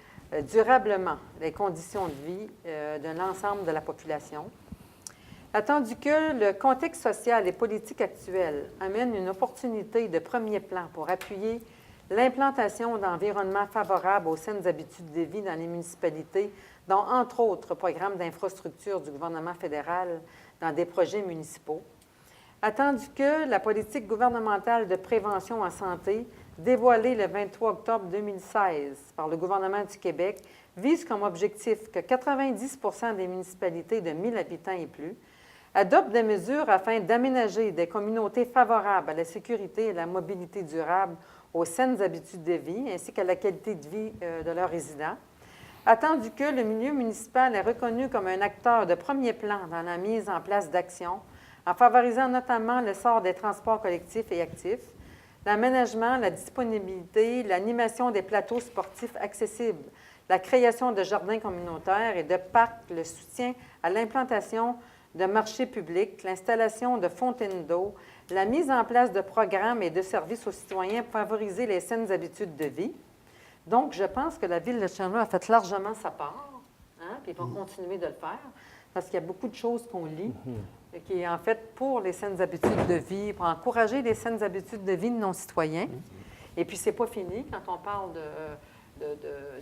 S1: durablement les conditions de vie de l'ensemble de la population. Attendu que le contexte social et politique actuel amène une opportunité de premier plan pour appuyer l'implantation d'environnements favorables aux saines habitudes de vie dans les municipalités, dont, entre autres, programmes d'infrastructure du gouvernement fédéral dans des projets municipaux. Attendu que la politique gouvernementale de prévention en santé, dévoilée le 23 octobre 2016 par le gouvernement du Québec, vise comme objectif que 90 des municipalités de 1 000 habitants et plus adoptent des mesures afin d'aménager des communautés favorables à la sécurité et à la mobilité durable, aux saines habitudes de vie, ainsi qu'à la qualité de vie de leurs résidents. Attendu que le milieu municipal est reconnu comme un acteur de premier plan dans la mise en place d'actions, en favorisant notamment l'essor des transports collectifs et actifs, l'aménagement, la disponibilité, l'animation des plateaux sportifs accessibles, la création de jardins communautaires et de parcs, le soutien à l'implantation de marchés publics, l'installation de fontaines d'eau, la mise en place de programmes et de services aux citoyens pour favoriser les saines habitudes de vie. Donc, je pense que la Ville de Chandler a fait largement sa part, hein, puis ils vont continuer de le faire, parce qu'il y a beaucoup de choses qu'on lit, et qui est en fait pour les saines habitudes de vie, pour encourager les saines habitudes de vie de nos citoyens. Et puis, c'est pas fini quand on parle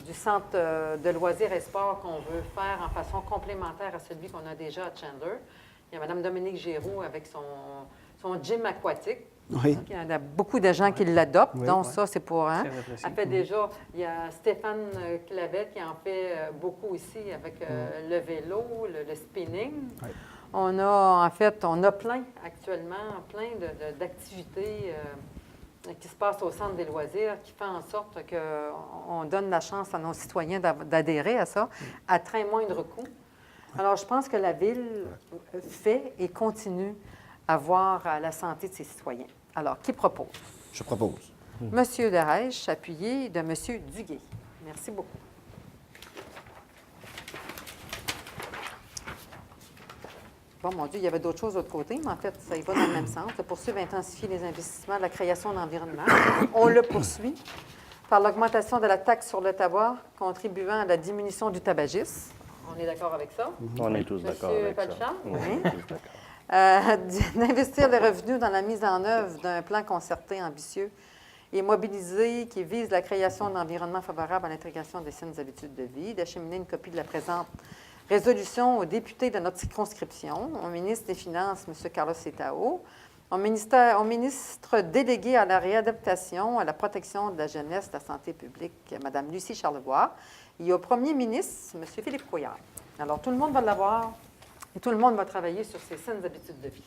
S1: du centre de loisirs et sports qu'on veut faire en façon complémentaire à celui qu'on a déjà à Chandler. Il y a Mme Dominique Géraud avec son gym aquatique.
S3: Oui.
S1: Il y en a beaucoup de gens qui l'adoptent,
S3: Oui,
S1: donc
S3: oui.
S1: ça, c'est pour... Hein?
S5: Très apprécié.
S1: Elle fait déjà... Il y a Stéphane Clavet qui en fait beaucoup ici avec le vélo, le spinning.
S3: Oui.
S1: On a plein actuellement, plein d'activités qui se passent au centre des loisirs, qui fait en sorte qu'on donne la chance à nos citoyens d'adhérer à ça à très moindre coût. Alors, je pense que la Ville fait et continue à voir à la santé de ses citoyens. Alors, qui propose?
S2: Je propose.
S1: Monsieur Darèche, appuyé de Monsieur Duguay. Merci beaucoup. Bon, mon Dieu, il y avait d'autres choses de l'autre côté, mais en fait, ça y va dans le même sens. De poursuivre et intensifier les investissements de la création d'environnement. On le poursuit par l'augmentation de la taxe sur le tabac, contribuant à la diminution du tabagisme. On est d'accord avec ça?
S4: On est tous d'accord
S1: Monsieur
S4: avec ça.
S1: Pelchat?
S4: On
S1: Oui.
S4: est tous d'accord.
S1: D'investir les revenus dans la mise en œuvre d'un plan concerté ambitieux et mobilisé qui vise la création d'un environnement favorable à l'intégration des saines habitudes de vie, d'acheminer une copie de la présente résolution aux députés de notre circonscription, au ministre des Finances, M. Carlos Cetao, au ministre délégué à la réadaptation, à la protection de la jeunesse, de la santé publique, Mme Lucie Charlebois, et au premier ministre, M. Philippe Couillard. Alors, tout le monde va l'avoir et tout le monde va travailler sur ces saines habitudes de vie.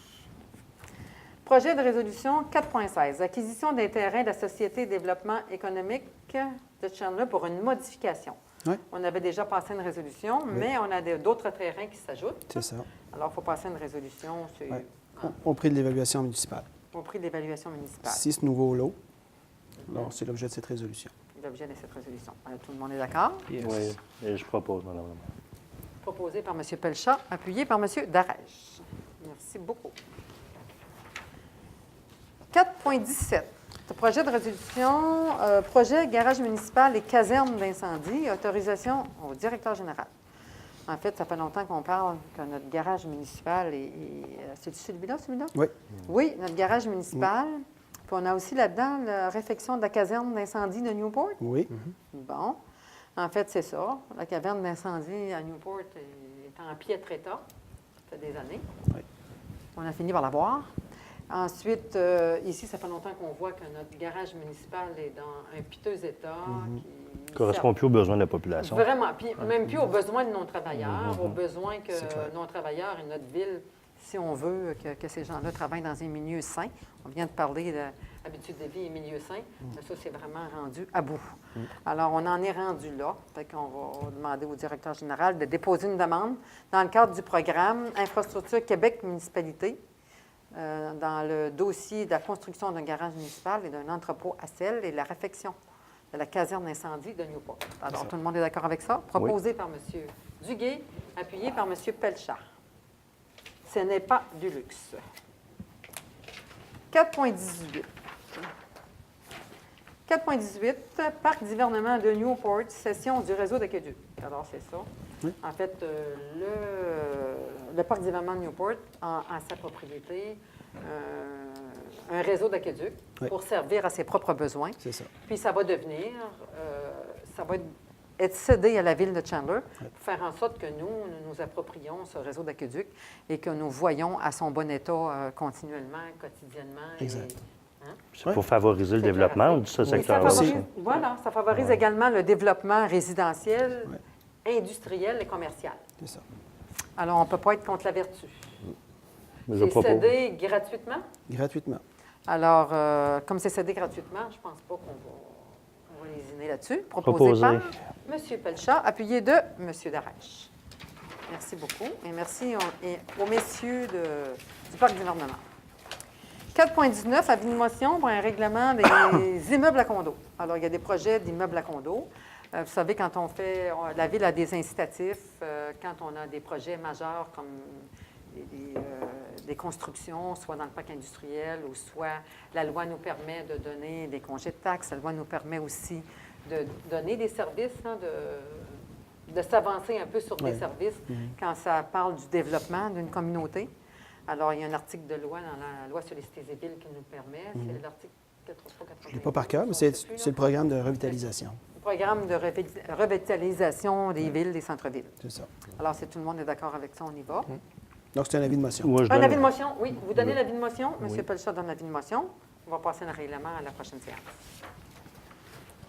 S1: Projet de résolution 4.16, acquisition des terrains de la Société de développement économique de Chandler pour une modification.
S3: Oui.
S1: On avait déjà passé une résolution, mais on a d'autres terrains qui s'ajoutent.
S3: C'est ça.
S1: Alors, il faut passer une résolution sur,
S3: Ouais. Au prix de l'évaluation municipale.
S1: au prix de l'évaluation municipale.
S3: 6 nouveaux lots. Alors, c'est l'objet de cette résolution.
S1: L'objet de cette résolution. Tout le monde est d'accord?
S5: Yes.
S4: Oui, et je propose, Mme Lamont.
S1: Proposé par M. Pelchat, appuyé par M. Darèche. Merci beaucoup. 4.17. Projet de résolution, projet garage municipal et caserne d'incendie, autorisation au directeur général. En fait, ça fait longtemps qu'on parle que notre garage municipal c'est celui-là?
S3: Oui.
S1: Oui, notre garage municipal. Puis on a aussi là-dedans la réfection de la caserne d'incendie de Newport.
S3: Oui.
S1: Bon. En fait, c'est ça. La caverne d'incendie à Newport est en piètre état. Ça fait des années.
S3: Oui.
S1: On a fini par l'avoir. Ensuite, ici, ça fait longtemps qu'on voit que notre garage municipal est dans un piteux état. Qui
S4: Correspond plus aux besoins de la population.
S1: Vraiment. Puis même plus aux besoins de nos travailleurs, aux besoins que
S3: C'est clair.
S1: nos travailleurs et notre ville, si on veut que ces gens-là travaillent dans un milieu sain. On vient de parler d'habitude de vie et milieu sain, mais ça, c'est vraiment rendu à bout. Alors, on en est rendu là. Fait qu'on va demander au directeur général de déposer une demande dans le cadre du programme Infrastructure Québec Municipalité, dans le dossier de la construction d'un garage municipal et d'un entrepôt à sel et la réfection de la caserne d'incendie de Newport. Alors, tout le monde est d'accord avec ça? Proposé par M. Duguay, appuyé par M. Pelchat. Ce n'est pas du luxe. 4.18. 4.18, Parc d'hivernement de Newport, cession du réseau d'aqueduc. Alors, c'est ça.
S3: Oui.
S1: En fait, le Parc d'hivernement de Newport a en sa propriété un réseau d'aqueduc
S3: Oui.
S1: pour servir à ses propres besoins.
S3: C'est ça.
S1: Puis ça va devenir, ça va être cédé à la ville de Chandler pour faire en sorte que nous nous approprions ce réseau d'aqueduc et que nous voyons à son bon état continuellement, quotidiennement.
S3: Exact.
S4: C'est pour favoriser le développement de ce
S1: Oui, ça
S4: secteur-là
S1: favorise,
S4: aussi.
S1: voilà, ça favorise également le développement résidentiel, industriel et commercial.
S3: C'est ça.
S1: Alors, on ne peut pas être contre la vertu.
S4: Mais je
S1: C'est
S4: propose.
S1: cédé gratuitement.
S3: Gratuitement.
S1: Alors, comme c'est cédé gratuitement, je ne pense pas qu'on va lésiner là-dessus. Proposé
S4: Proposé.
S1: par M. Pelchat, appuyé de M. Darèche. Merci beaucoup. Et merci aux messieurs du Parc d'hivernement. 4.19, avis de motion pour un règlement des immeubles à condos. Alors, il y a des projets d'immeubles à condos. Vous savez, quand la Ville a des incitatifs, quand on a des projets majeurs comme des constructions, soit dans le parc industriel ou soit la loi nous permet de donner des congés de taxes, la loi nous permet aussi de donner des services, de s'avancer un peu sur des services quand ça parle du développement d'une communauté. Alors, il y a un article de loi dans la loi sur les cités et villes qui nous permet. C'est l'article 83.
S3: Je ne l'ai pas par cœur, mais c'est le programme de revitalisation.
S1: Le programme de revitalisation des villes, des centres-villes.
S3: C'est ça.
S1: Alors, si tout le monde est d'accord avec ça, on y va.
S3: Donc, c'est un avis de motion.
S4: Moi, je
S1: Un
S4: donne-
S1: avis de motion, oui. Vous donnez l'avis de motion. M. Pelchat donne l'avis de motion. On va passer le règlement à la prochaine séance.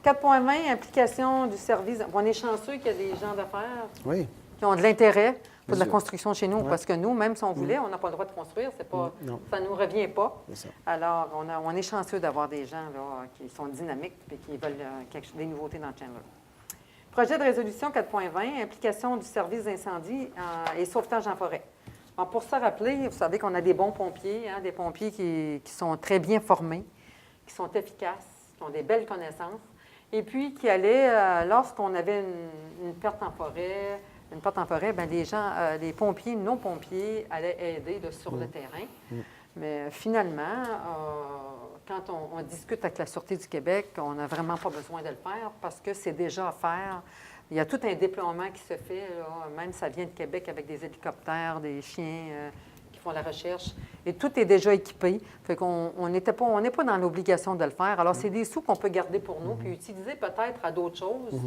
S1: 4.20, implication du service. On est chanceux qu'il y a des gens d'affaires
S3: Oui.
S1: qui ont de l'intérêt pour de la
S3: sûr.
S1: construction chez nous,
S3: Ouais.
S1: parce que nous, même si on voulait, on n'a pas le droit de construire. C'est pas,
S3: Non.
S1: ça ne nous revient pas.
S3: C'est ça.
S1: Alors, on est chanceux d'avoir des gens là, qui sont dynamiques et qui veulent des nouveautés dans Chandler. Projet de résolution 4.20, implication du service d'incendie et sauvetage en forêt. Bon, pour se rappeler, vous savez qu'on a des bons pompiers, des pompiers qui sont très bien formés, qui sont efficaces, qui ont des belles connaissances, et puis qui allaient, lorsqu'on avait une perte en forêt, bien, les gens, les pompiers, nos pompiers, allaient aider sur le terrain. Mais finalement, quand on discute avec la Sûreté du Québec, on n'a vraiment pas besoin de le faire parce que c'est déjà offert Il y a tout un déploiement qui se fait, là. Même ça vient de Québec avec des hélicoptères, des chiens qui font la recherche. Et tout est déjà équipé. Fait qu'on on n'est pas dans l'obligation de le faire. Alors, c'est des sous qu'on peut garder pour nous, puis utiliser peut-être à d'autres choses,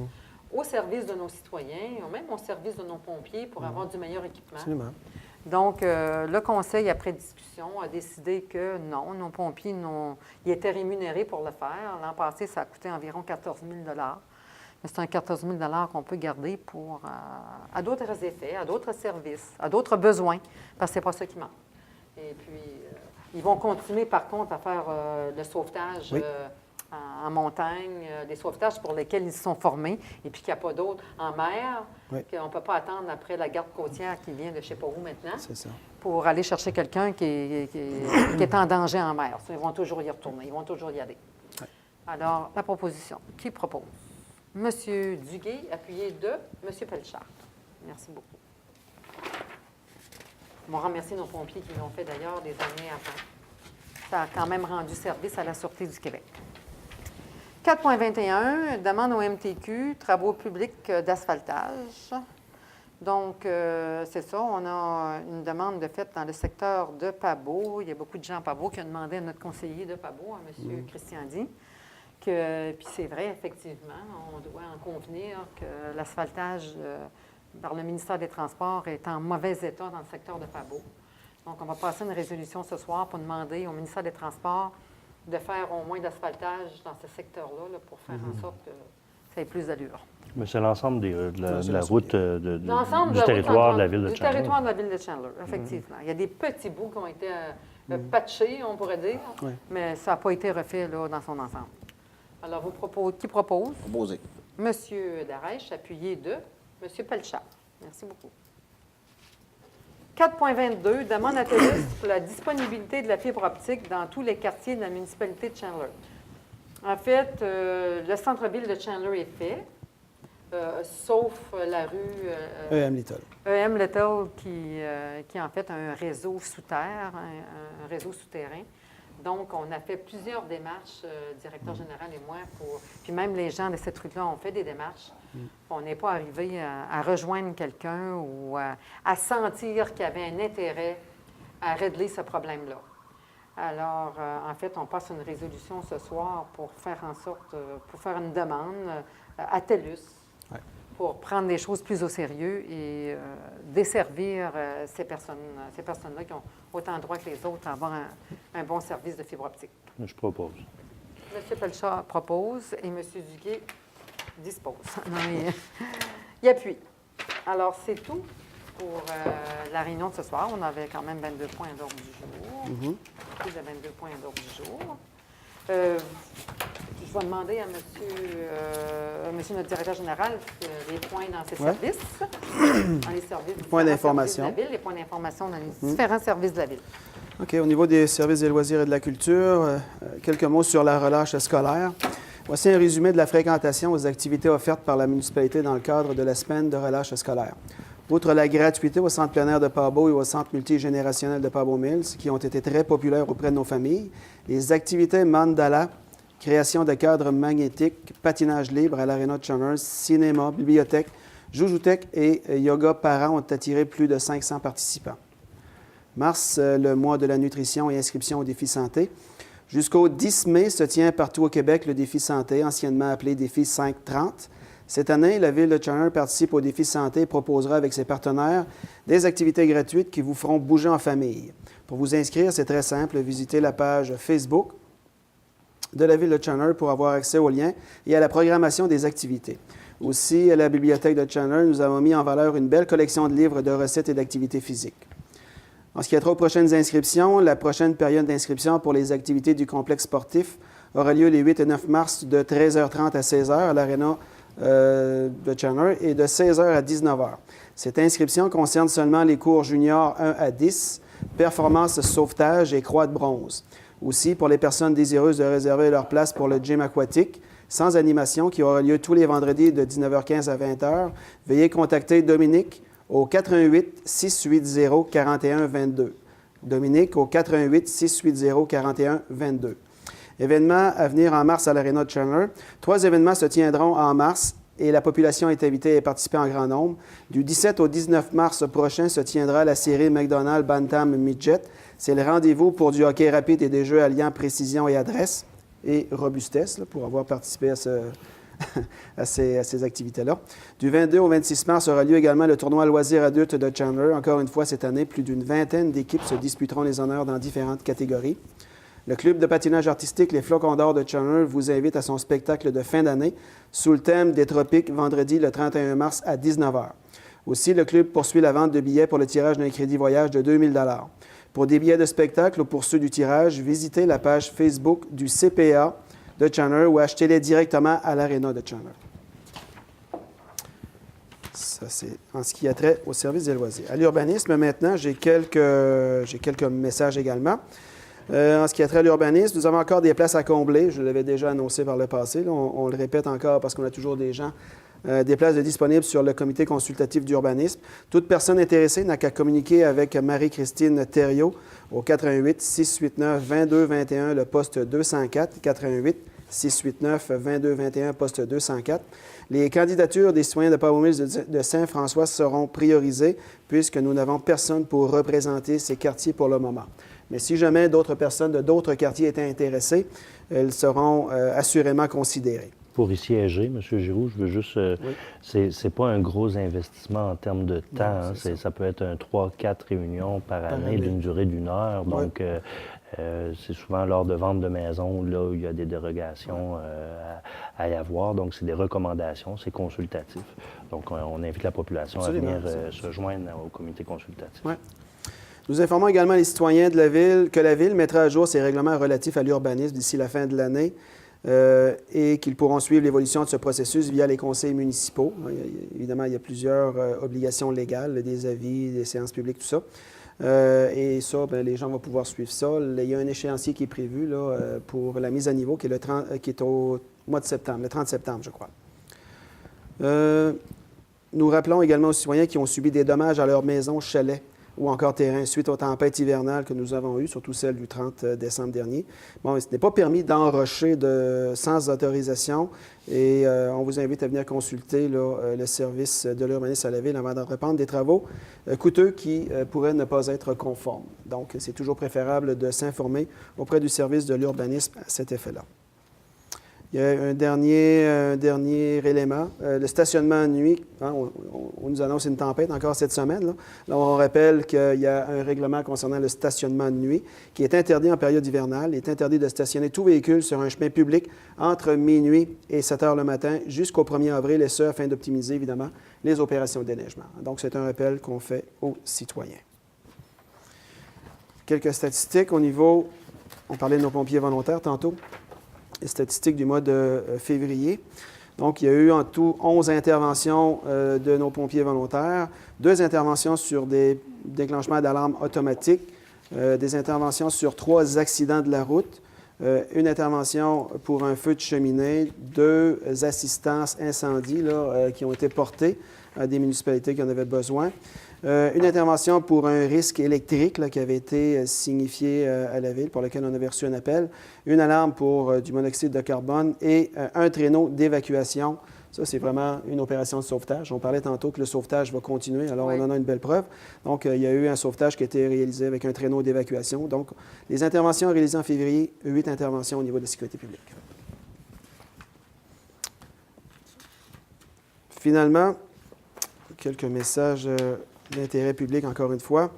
S1: au service de nos citoyens, ou même au service de nos pompiers pour avoir du meilleur équipement.
S3: Absolument.
S1: Donc, le Conseil, après discussion, a décidé que non, nos pompiers, ils étaient rémunérés pour le faire. L'an passé, ça a coûté environ 14 000 mais c'est un 14 000 qu'on peut garder pour, à d'autres effets, à d'autres services, à d'autres besoins, parce que ce n'est pas ça qui manque. Et puis, ils vont continuer, par contre, à faire le sauvetage
S3: Oui.
S1: en montagne, des sauvetages pour lesquels ils se sont formés, et puis qu'il n'y a pas d'autres en mer,
S3: Oui.
S1: qu'on ne peut pas attendre après la garde côtière qui vient de je ne sais pas où maintenant,
S3: C'est ça.
S1: pour aller chercher quelqu'un qui est en danger en mer. Ils vont toujours y retourner, ils vont toujours y aller.
S3: Oui.
S1: Alors, la proposition. Qui propose? Monsieur Duguay, appuyé de Monsieur Pelchard. Merci beaucoup. On remercie nos pompiers qui l'ont fait d'ailleurs des années avant. Ça a quand même rendu service à la Sûreté du Québec. 4.21, demande au MTQ, travaux publics d'asphaltage. Donc, c'est ça, on a une demande de fait dans le secteur de Pabot. Il y a beaucoup de gens à Pabot qui ont demandé à notre conseiller de Pabot, à M. Christian Di, puis c'est vrai, effectivement, on doit en convenir que l'asphaltage par le ministère des Transports est en mauvais état dans le secteur de Pabot. Donc, on va passer une résolution ce soir pour demander au ministère des Transports de faire au moins d'asphaltage dans ce secteur-là là, pour faire en sorte que ça ait plus d'allure.
S4: Mais c'est l'ensemble de la route
S1: L'ensemble
S4: du
S1: de la
S4: territoire
S1: route
S4: de la ville de
S1: du
S4: Chandler.
S1: territoire de la ville de Chandler, effectivement. Il y a des petits bouts qui ont été patchés, on pourrait dire,
S3: Oui.
S1: mais ça n'a pas été refait là, dans son ensemble. Alors, qui propose?
S2: Proposé.
S1: Monsieur Darèche, appuyé de Monsieur Pelchard. Merci beaucoup. 4.22, demande à TELUS pour la disponibilité de la fibre optique dans tous les quartiers de la municipalité de Chandler. En fait, le centre-ville de Chandler est fait, sauf la rue
S3: E.M. Little.
S1: E.M. Little qui en fait un réseau sous terre, un réseau souterrain. Donc, on a fait plusieurs démarches, directeur général et moi, puis même les gens de cette rue-là ont fait des démarches. On n'est pas arrivé à rejoindre quelqu'un ou à sentir qu'il y avait un intérêt à régler ce problème-là. Alors, en fait, on passe une résolution ce soir pour faire en sorte, pour faire une demande à TELUS pour prendre les choses plus au sérieux et desservir ces personnes-là qui ont autant droit que les autres à avoir un bon service de fibre optique.
S4: Je propose.
S1: M. Pelchard propose et M. Duguay dispose. Il appuie. Alors, c'est tout pour la réunion de ce soir. On avait quand même 22 points à l'ordre du jour. Plus de 22 points à l'ordre du jour. Je vais demander à monsieur notre directeur général les points dans ses services, dans les services,
S3: Points d'information.
S1: les points d'information dans les différents services de la ville.
S3: OK. Au niveau des services des loisirs et de la culture, quelques mots sur la relâche scolaire. Voici un résumé de la fréquentation aux activités offertes par la municipalité dans le cadre de la semaine de relâche scolaire. Outre la gratuité au centre plein air de Pabot et au centre multigénérationnel de Pabot Mills, qui ont été très populaires auprès de nos familles, les activités mandala, création de cadres magnétiques, patinage libre à l'Aréna de Chandler, cinéma, bibliothèque, joujoutech et yoga parents ont attiré plus de 500 participants. Mars, le mois de la nutrition et inscription au défi santé. Jusqu'au 10 mai se tient partout au Québec le défi santé, anciennement appelé défi 530. Cette année, la Ville de Chandler participe au défi santé et proposera avec ses partenaires des activités gratuites qui vous feront bouger en famille. Pour vous inscrire, c'est très simple. Visitez la page Facebook de la Ville de Chandler pour avoir accès aux liens et à la programmation des activités. Aussi, à la Bibliothèque de Chandler, nous avons mis en valeur une belle collection de livres de recettes et d'activités physiques. En ce qui a trait aux prochaines inscriptions, la prochaine période d'inscription pour les activités du complexe sportif aura lieu les 8 et 9 mars de 13h30 à 16h à l'Aréna de Chandler et de 16h à 19h. Cette inscription concerne seulement les cours juniors 1 à 10, performance sauvetage et croix de bronze. Aussi, pour les personnes désireuses de réserver leur place pour le gym aquatique, sans animation, qui aura lieu tous les vendredis de 19h15 à 20h, veuillez contacter Dominique au 88 680 41 22. Dominique au 88 680 41 22. Événements à venir en mars à l'Aréna de Chandler. 3 événements se tiendront en mars et la population est invitée à y participer en grand nombre. Du 17 au 19 mars prochain se tiendra la série McDonald's Bantam Midget. C'est le rendez-vous pour du hockey rapide et des jeux alliant précision et adresse et robustesse, là, pour avoir participé à ces activités-là. Du 22 au 26 mars aura lieu également le tournoi loisirs adultes de Chandler. Encore une fois, cette année, plus d'une vingtaine d'équipes se disputeront les honneurs dans différentes catégories. Le club de patinage artistique Les Flocons d'Or de Chandler vous invite à son spectacle de fin d'année sous le thème des tropiques, vendredi le 31 mars à 19h. Aussi, le club poursuit la vente de billets pour le tirage d'un crédit voyage de 2 000 $. Pour des billets de spectacle ou pour ceux du tirage, visitez la page Facebook du CPA de Chandler ou achetez-les directement à l'Arena de Chandler. Ça, c'est en ce qui a trait au service des loisirs. À l'urbanisme, maintenant, j'ai quelques messages également. En ce qui a trait à l'urbanisme, nous avons encore des places à combler. Je l'avais déjà annoncé par le passé. Là, on le répète encore parce qu'on a toujours des gens, des places disponibles sur le comité consultatif d'urbanisme. Toute personne intéressée n'a qu'à communiquer avec Marie-Christine Thériault au 88 689 2221, le poste 204, 88 689 2221, poste 204. Les candidatures des citoyens de Powell Mills de Saint-François seront priorisées puisque nous n'avons personne pour représenter ces quartiers pour le moment. Mais si jamais d'autres personnes de d'autres quartiers étaient intéressées, elles seront assurément considérées.
S4: Pour y siéger, M. Giroux, je veux juste...
S3: Oui.
S4: C'est pas un gros investissement en termes de temps.
S3: Non,
S4: hein. Ça peut être un 3-4 réunions par année d'une durée d'1 heure. Donc, c'est souvent lors de vente de maison là où il y a des dérogations à y avoir. Donc, c'est des recommandations, c'est consultatif. Donc, on invite la population
S3: Absolument,
S4: à venir se joindre au comité consultatif.
S3: Oui. Nous informons également les citoyens de la Ville que la Ville mettra à jour ses règlements relatifs à l'urbanisme d'ici la fin de l'année et qu'ils pourront suivre l'évolution de ce processus via les conseils municipaux. Évidemment, il y a plusieurs obligations légales, des avis, des séances publiques, tout ça. Et ça, bien, les gens vont pouvoir suivre ça. Il y a un échéancier qui est prévu là, pour la mise à niveau qui est au mois de septembre, le 30 septembre, je crois. Nous rappelons également aux citoyens qui ont subi des dommages à leur maison, chalet ou encore terrain suite aux tempêtes hivernales que nous avons eues, surtout celle du 30 décembre dernier. Bon, ce n'est pas permis d'enrocher sans autorisation et on vous invite à venir consulter là, le service de l'urbanisme à la Ville avant d'entreprendre des travaux coûteux qui pourraient ne pas être conformes. Donc, c'est toujours préférable de s'informer auprès du service de l'urbanisme à cet effet-là. Il y a un dernier élément, le stationnement de nuit. Hein, on nous annonce une tempête encore cette semaine. Là, on rappelle qu'il y a un règlement concernant le stationnement de nuit qui est interdit en période hivernale. Il est interdit de stationner tout véhicule sur un chemin public entre minuit et 7 heures le matin jusqu'au 1er avril, et ce, afin d'optimiser, évidemment, les opérations de déneigement. Donc, c'est un rappel qu'on fait aux citoyens. Quelques statistiques au niveau... On parlait de nos pompiers volontaires tantôt. Les statistiques du mois de février. Donc, il y a eu en tout 11 interventions de nos pompiers volontaires, 2 interventions sur des déclenchements d'alarme automatiques, des interventions sur 3 accidents de la route, une intervention pour un feu de cheminée, 2 assistances incendie là, qui ont été portées à des municipalités qui en avaient besoin. Une intervention pour un risque électrique là, qui avait été signifié à la Ville, pour lequel on avait reçu un appel. Une alarme pour du monoxyde de carbone et un traîneau d'évacuation. Ça, c'est vraiment une opération de sauvetage. On parlait tantôt que le sauvetage va continuer, alors on en a une belle preuve. Donc, il y a eu un sauvetage qui a été réalisé avec un traîneau d'évacuation. Donc, les interventions réalisées en février, 8 interventions au niveau de la sécurité publique. Finalement, quelques messages d'intérêt public, encore une fois.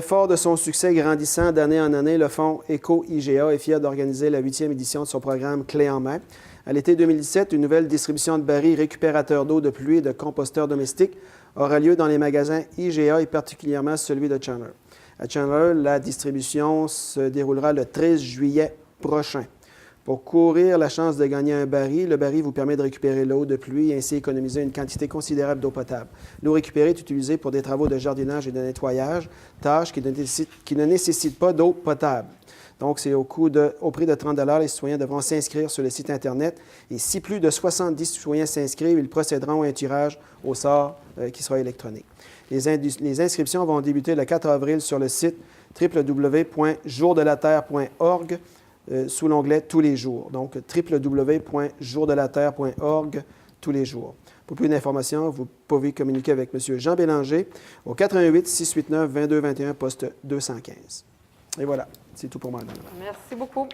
S3: Fort de son succès grandissant d'année en année, le Fonds Éco-IGA est fier d'organiser la 8e édition de son programme Clé en main. À l'été 2017, une nouvelle distribution de barils récupérateurs d'eau de pluie et de composteurs domestiques aura lieu dans les magasins IGA et particulièrement celui de Chandler. À Chandler, la distribution se déroulera le 13 juillet prochain. Pour courir la chance de gagner un baril, le baril vous permet de récupérer l'eau de pluie et ainsi économiser une quantité considérable d'eau potable. L'eau récupérée est utilisée pour des travaux de jardinage et de nettoyage, tâches qui ne nécessitent pas d'eau potable. Donc, c'est au prix de 30 $. Les citoyens devront s'inscrire sur le site Internet. Et si plus de 70 citoyens s'inscrivent, ils procéderont à un tirage au sort qui sera électronique. Les inscriptions vont débuter le 4 avril sur le site www.jourdelaterre.org sous l'onglet « Tous les jours ». Donc, www.jourdelaterre.org, tous les jours. Pour plus d'informations, vous pouvez communiquer avec M. Jean Bélanger au 88 689 2221 poste 215. Et voilà, c'est tout pour moi, madame.
S1: Merci beaucoup.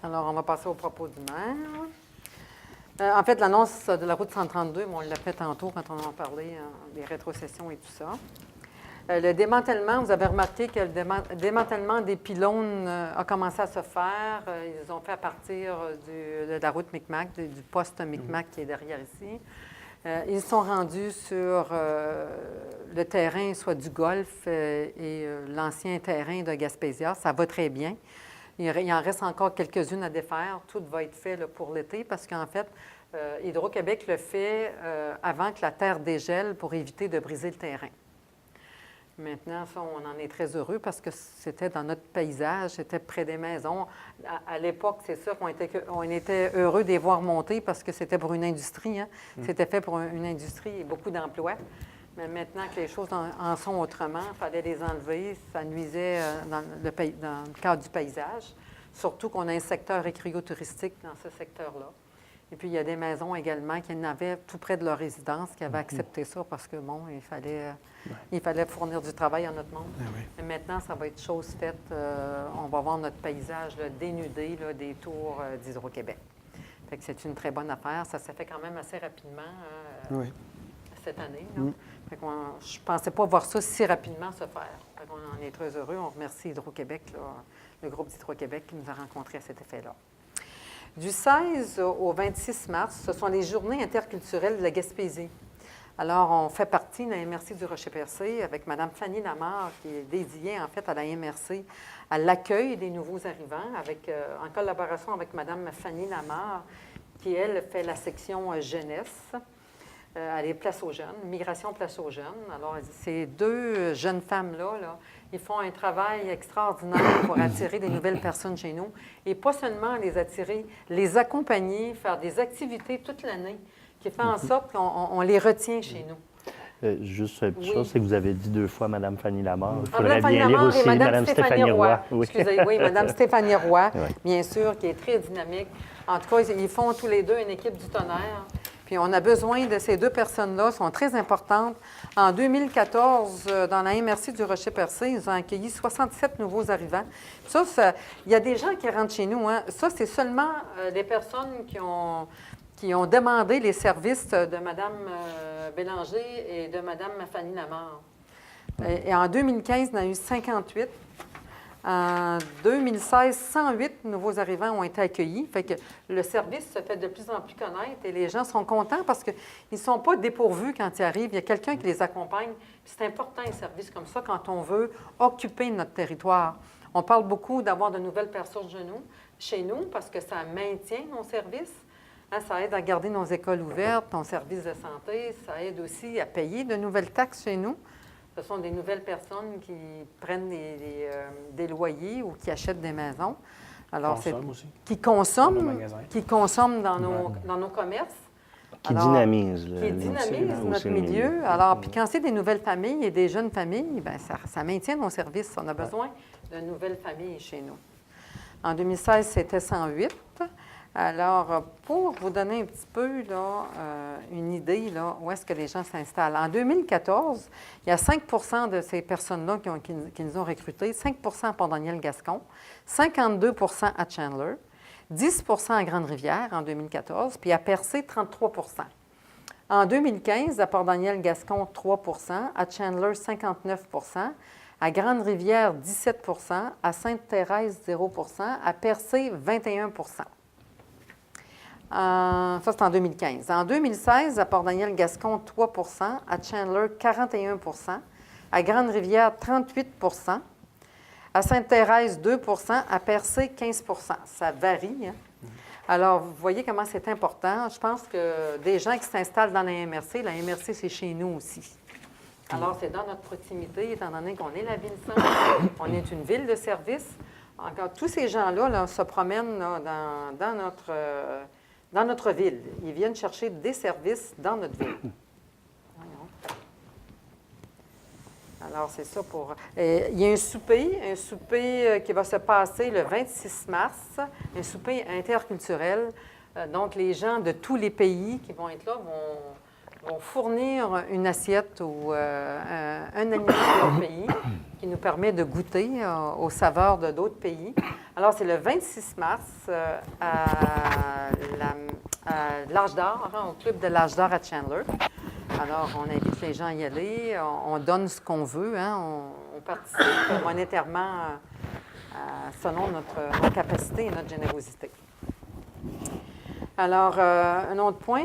S1: Alors, on va passer au propos du maire. En fait, l'annonce de la route 132, on l'a fait tantôt quand on en parlait des rétrocessions et tout ça. Le démantèlement, vous avez remarqué que le démantèlement des pylônes a commencé à se faire. Ils ont fait à partir de la route Micmac, du poste Micmac qui est derrière ici. Ils sont rendus sur le terrain, soit du golf et l'ancien terrain de Gaspésia. Ça va très bien. Il en reste encore quelques-unes à défaire. Tout va être fait là, pour l'été parce qu'en fait, Hydro-Québec le fait avant que la terre dégèle pour éviter de briser le terrain. Maintenant, ça, on en est très heureux parce que c'était dans notre paysage, c'était près des maisons. À l'époque, c'est sûr qu'on était heureux de les voir monter parce que c'était pour une industrie. Hein? C'était fait pour une industrie et beaucoup d'emplois. Mais maintenant que les choses en sont autrement, il fallait les enlever. Ça nuisait dans le cadre du paysage. Surtout qu'on a un secteur écrio-touristique dans ce secteur-là. Et puis, il y a des maisons également qui en avaient tout près de leur résidence, qui avaient accepté ça parce que, bon, il fallait fournir du travail à notre monde. Mais maintenant, ça va être chose faite. On va voir notre paysage là, dénudé là, des tours d'Hydro-Québec. Fait que c'est une très bonne affaire. Ça s'est fait quand même assez rapidement cette année. Là. Fait qu'on, je ne pensais pas voir ça si rapidement se faire. Fait qu'on en est très heureux. On remercie Hydro-Québec, là, le groupe d'Hydro-Québec qui nous a rencontrés à cet effet-là. Du 16 au 26 mars, ce sont les Journées interculturelles de la Gaspésie. Alors, on fait partie de la MRC du Rocher-Percé avec Mme Fanny Lamarre, qui est dédiée, en fait, à la MRC, à l'accueil des nouveaux arrivants, en collaboration avec Mme Fanny Lamarre, qui, elle, fait la section jeunesse. Elle est Place aux jeunes, Migration Place aux jeunes. Alors, ces deux jeunes femmes-là, ils font un travail extraordinaire pour attirer des nouvelles personnes chez nous. Et pas seulement les attirer, les accompagner, faire des activités toute l'année qui fait en sorte qu'on les retient chez nous.
S4: Juste une petite chose, c'est que vous avez dit 2 fois Mme Fanny Lamarre. Il
S1: Mme
S4: faudrait
S1: Fanny
S4: bien lire
S1: Lamarre
S4: aussi
S1: et
S4: Mme Stéphanie Roy.
S1: Oui. Excusez, oui, Mme Stéphanie Roy,
S4: Oui.
S1: bien sûr, qui est très dynamique. En tout cas, ils font tous les deux une équipe du tonnerre. Puis on a besoin de ces deux personnes-là, sont très importantes. En 2014, dans la MRC du Rocher-Percé, ils ont accueilli 67 nouveaux arrivants. Ça, il y a des gens qui rentrent chez nous. Hein. Ça, c'est seulement les personnes qui ont demandé les services de Mme Bélanger et de Mme Fanny Lamarre. Et en 2015, on a eu 58. En 2016, 108 nouveaux arrivants ont été accueillis. Fait que le service se fait de plus en plus connaître et les gens sont contents parce qu'ils ne sont pas dépourvus quand ils arrivent. Il y a quelqu'un qui les accompagne. C'est important, un service comme ça, quand on veut occuper notre territoire. On parle beaucoup d'avoir de nouvelles personnes chez nous parce que ça maintient nos services. Hein, ça aide à garder nos écoles ouvertes, nos services de santé. Ça aide aussi à payer de nouvelles taxes chez nous. Ce sont des nouvelles personnes qui prennent des loyers ou qui achètent des maisons. Alors, qui consomment dans nos commerces.
S4: Qui dynamise.
S1: Qui dynamise notre milieu. Alors, puis quand c'est des nouvelles familles et des jeunes familles, bien, ça maintient nos services. On a besoin de nouvelles familles chez nous. En 2016, c'était 108. Alors, pour vous donner un petit peu là, une idée là, où est-ce que les gens s'installent. En 2014, il y a 5 de ces personnes-là qui nous ont recrutés, 5 à Port-Daniel-Gascon, 52 à Chandler, 10 à Grande-Rivière en 2014, puis à Percé, 33 En 2015, à Port-Daniel-Gascon, 3 à Chandler, 59 à Grande-Rivière, 17 à Sainte-Thérèse, 0 à Percé, 21 ça, c'est en 2015. En 2016, à Port-Daniel-Gascon, 3 à Chandler, 41 à Grande-Rivière, 38 à Sainte-Thérèse, 2 à Percé, 15 Ça varie. Hein? Alors, vous voyez comment c'est important. Je pense que des gens qui s'installent dans la MRC, c'est chez nous aussi. Alors, c'est dans notre proximité, étant donné qu'on est la ville-centre, on est une ville de service. Encore, tous ces gens-là là, se promènent là, dans notre ville. Ils viennent chercher des services dans notre ville. Alors, c'est ça pour... il y a un souper qui va se passer le 26 mars, un souper interculturel Donc, les gens de tous les pays qui vont être là vont fournir une assiette ou un aliment de leur pays qui nous permet de goûter aux saveurs de d'autres pays. Alors, c'est le 26 mars à l'Âge d'Or, au Club de l'Âge d'Or à Chandler. Alors, on invite les gens à y aller. On donne ce qu'on veut. On participe monétairement selon notre capacité et notre générosité. Alors, un autre point,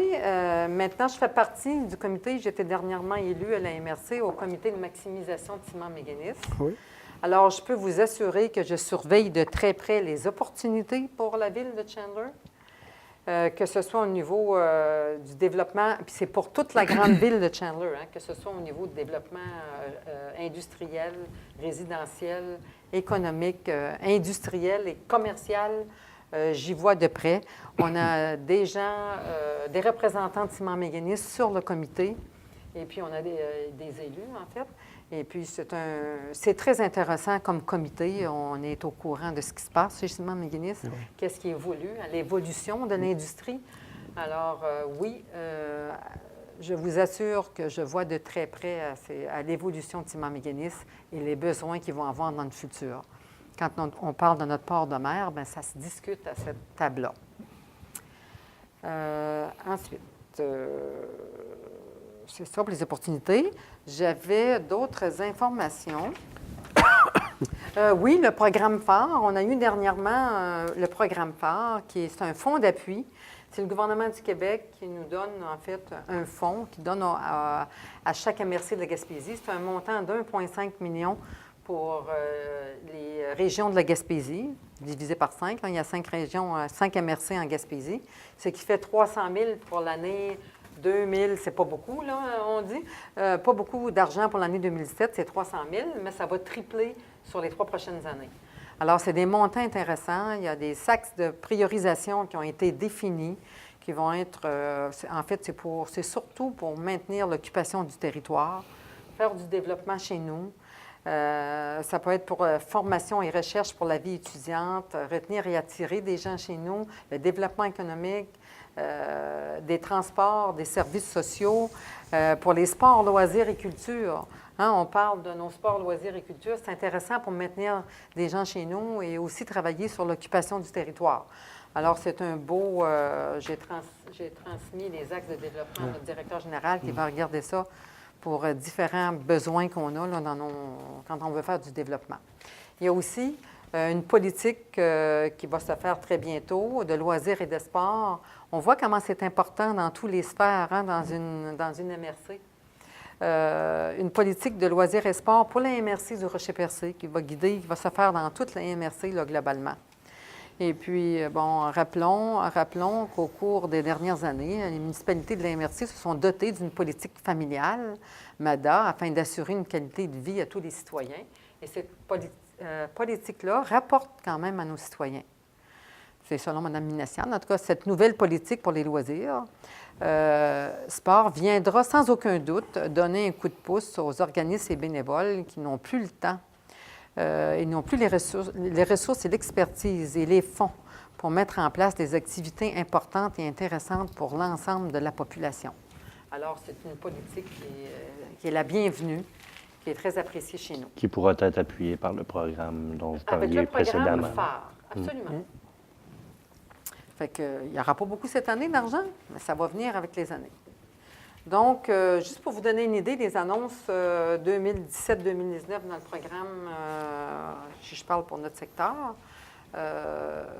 S1: maintenant, je fais partie du comité, j'étais dernièrement élue à la MRC au comité de maximisation de Timor-Méganis.
S3: Oui.
S1: Alors, je peux vous assurer que je surveille de très près les opportunités pour la ville de Chandler, que ce soit au niveau du développement, puis c'est pour toute la grande ville de Chandler, que ce soit au niveau du développement industriel, résidentiel, économique, industriel et commercial. J'y vois de près. On a des gens, des représentants de Timor-Méganis sur le comité, et puis on a des élus, en fait. Et puis, c'est très intéressant comme comité. On est au courant de ce qui se passe chez Timor-Méganis, qu'est-ce qui évolue, l'évolution de l'industrie. Alors, oui, je vous assure que je vois de très près à l'évolution de Timor-Méganis et les besoins qu'ils vont avoir dans le futur. Quand on parle de notre port de mer, bien, ça se discute à cette table-là. Ensuite, c'est ça pour les opportunités. J'avais d'autres informations. Oui, le programme phare. On a eu dernièrement le programme phare, c'est un fonds d'appui. C'est le gouvernement du Québec qui nous donne, en fait, un fonds qui donne à chaque MRC de la Gaspésie. C'est un montant d'1,5 million pour les régions de la Gaspésie, divisé par 5. Il y a 5 régions, 5 MRC en Gaspésie, ce qui fait 300 000 pour l'année 2000. C'est pas beaucoup, là, on dit. Pas beaucoup d'argent pour l'année 2017, c'est 300 000, mais ça va tripler sur les 3 prochaines années. Alors, c'est des montants intéressants. Il y a des axes de priorisation qui ont été définis, qui vont être... en fait, c'est surtout pour maintenir l'occupation du territoire, faire du développement chez nous. Ça peut être pour formation et recherche pour la vie étudiante, retenir et attirer des gens chez nous, le développement économique, des transports, des services sociaux, pour les sports, loisirs et culture. On parle de nos sports, loisirs et culture. C'est intéressant pour maintenir des gens chez nous et aussi travailler sur l'occupation du territoire. Alors, c'est un beau... j'ai transmis les axes de développement à notre directeur général qui va regarder ça pour différents besoins qu'on a là, quand on veut faire du développement. Il y a aussi une politique qui va se faire très bientôt de loisirs et de sport. On voit comment c'est important dans tous les sphères, dans une MRC. Une politique de loisirs et sport pour la MRC du Rocher-Percé qui va guider, qui va se faire dans toute la MRC là, globalement. Et puis, bon, rappelons qu'au cours des dernières années, les municipalités de la MRC se sont dotées d'une politique familiale, MADA, afin d'assurer une qualité de vie à tous les citoyens. Et cette politique-là rapporte quand même à nos citoyens. C'est selon Mme Minassian. En tout cas, cette nouvelle politique pour les loisirs, sport, viendra sans aucun doute donner un coup de pouce aux organismes et bénévoles qui n'ont plus le temps. Ils n'ont plus les ressources et l'expertise et les fonds pour mettre en place des activités importantes et intéressantes pour l'ensemble de la population. Alors, c'est une politique qui est la bienvenue, qui est très appréciée chez nous.
S4: Qui pourra être appuyée par le programme dont vous
S1: Avec
S4: parliez
S1: le programme
S4: précédemment.
S1: phare, absolument. Fait qu'il n'y aura pas beaucoup cette année d'argent, mais ça va venir avec les années. Donc, juste pour vous donner une idée des annonces 2017-2019 dans le programme, si je parle pour notre secteur,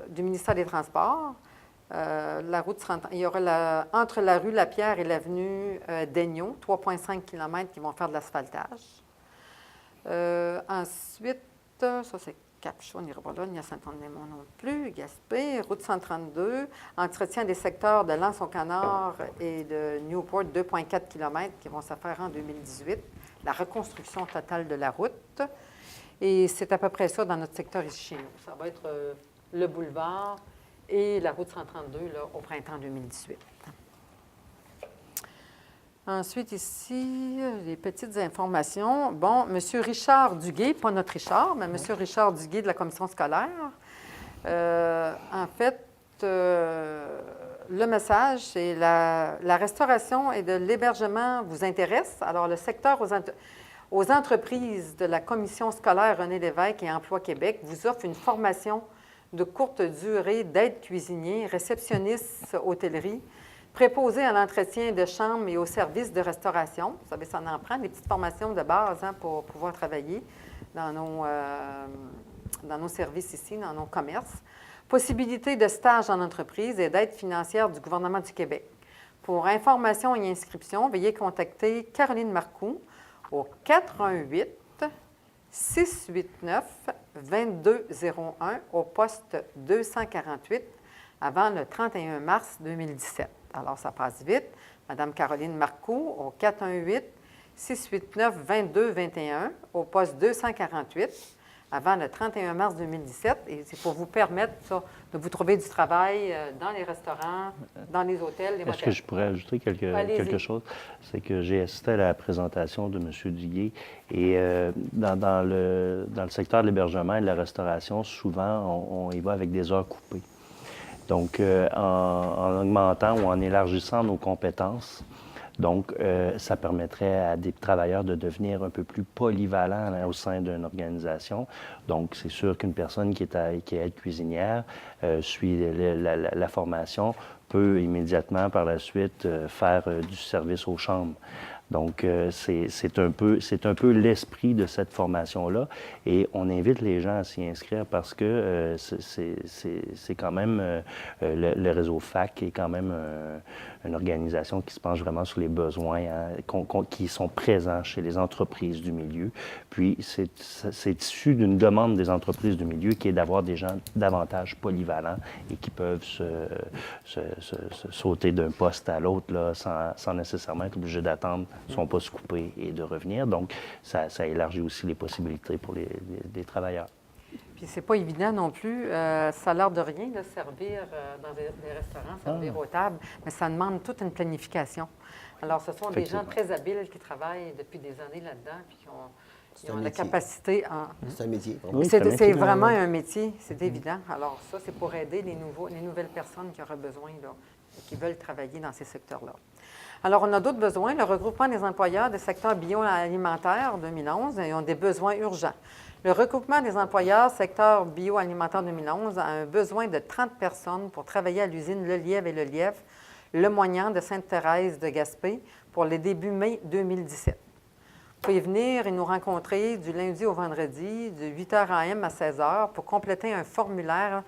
S1: du ministère des Transports, la route 30, il y aura entre la rue Lapierre et l'avenue Daigneault, 3,5 km qui vont faire de l'asphaltage. Ensuite, ça c'est Cap-Chaud, on n'ira pas là, ni à Saint-Anne-des-Monts non plus, Gaspé, route 132, entretien des secteurs de L'Anse-au-Canard et de Newport, 2,4 km qui vont se faire en 2018, la reconstruction totale de la route. Et c'est à peu près ça dans notre secteur ici chez nous. Ça va être le boulevard et la route 132 là, au printemps 2018. Ensuite, ici, les petites informations. Bon, M. Richard Duguay, pas notre Richard, mais M. Richard Duguay de la commission scolaire. En fait, le message, c'est la restauration et de l'hébergement vous intéresse. Alors, le secteur aux entreprises de la Commission scolaire René Lévesque et Emploi Québec vous offre une formation de courte durée d'aide cuisinier, réceptionniste hôtellerie, préposé à l'entretien de chambres et aux services de restauration. Vous savez, ça en prend des petites formations de base pour pouvoir travailler dans nos services ici, dans nos commerces. Possibilité de stage en entreprise et d'aide financière du gouvernement du Québec. Pour information et inscription, veuillez contacter Caroline Marcoux au 418 689 2201 au poste 248 avant le 31 mars 2017. Alors, ça passe vite. Madame Caroline Marcoux au 418-689-2221 au poste 248 avant le 31 mars 2017. Et c'est pour vous permettre de vous trouver du travail dans les restaurants, dans les hôtels, les motels.
S4: Est-ce que je pourrais ajouter quelque chose? C'est que j'ai assisté à la présentation de M. Duguay et dans le secteur de l'hébergement et de la restauration, souvent, on y va avec des heures coupées. Donc, en augmentant ou en élargissant nos compétences, donc, ça permettrait à des travailleurs de devenir un peu plus polyvalents au sein d'une organisation. Donc, c'est sûr qu'une personne qui est aide-cuisinière suit la formation, peut immédiatement par la suite faire du service aux chambres. Donc, c'est un peu l'esprit de cette formation-là. Et on invite les gens à s'y inscrire parce que c'est quand même le réseau FAC est quand même une organisation qui se penche vraiment sur les besoins qui sont présents chez les entreprises du milieu. Puis, c'est issu d'une demande des entreprises du milieu qui est d'avoir des gens davantage polyvalents et qui peuvent se sauter d'un poste à l'autre là, sans nécessairement être obligés d'attendre son poste coupé et de revenir. Donc, ça élargit aussi les possibilités pour les travailleurs.
S1: Puis c'est pas évident non plus. Ça a l'air de rien de servir dans des restaurants, servir aux tables, mais ça demande toute une planification. Alors, ce sont des gens très habiles qui travaillent depuis des années là-dedans, puis qui ont la capacité à...
S2: C'est un métier.
S4: Oui,
S1: c'est vraiment un métier, c'est évident. Alors ça, c'est pour aider les nouvelles personnes qui auraient besoin, là, et qui veulent travailler dans ces secteurs-là. Alors, on a d'autres besoins. Le regroupement des employeurs des secteurs bioalimentaires 2011, ils ont des besoins urgents. Le regroupement des employeurs secteur bioalimentaire 2011 a un besoin de 30 personnes pour travailler à l'usine Le Lièvre et Le Lièvre, Le Moignant de Sainte-Thérèse de Gaspé pour les débuts mai 2017. Vous pouvez venir et nous rencontrer du lundi au vendredi, de 8h AM à 16h pour compléter un formulaire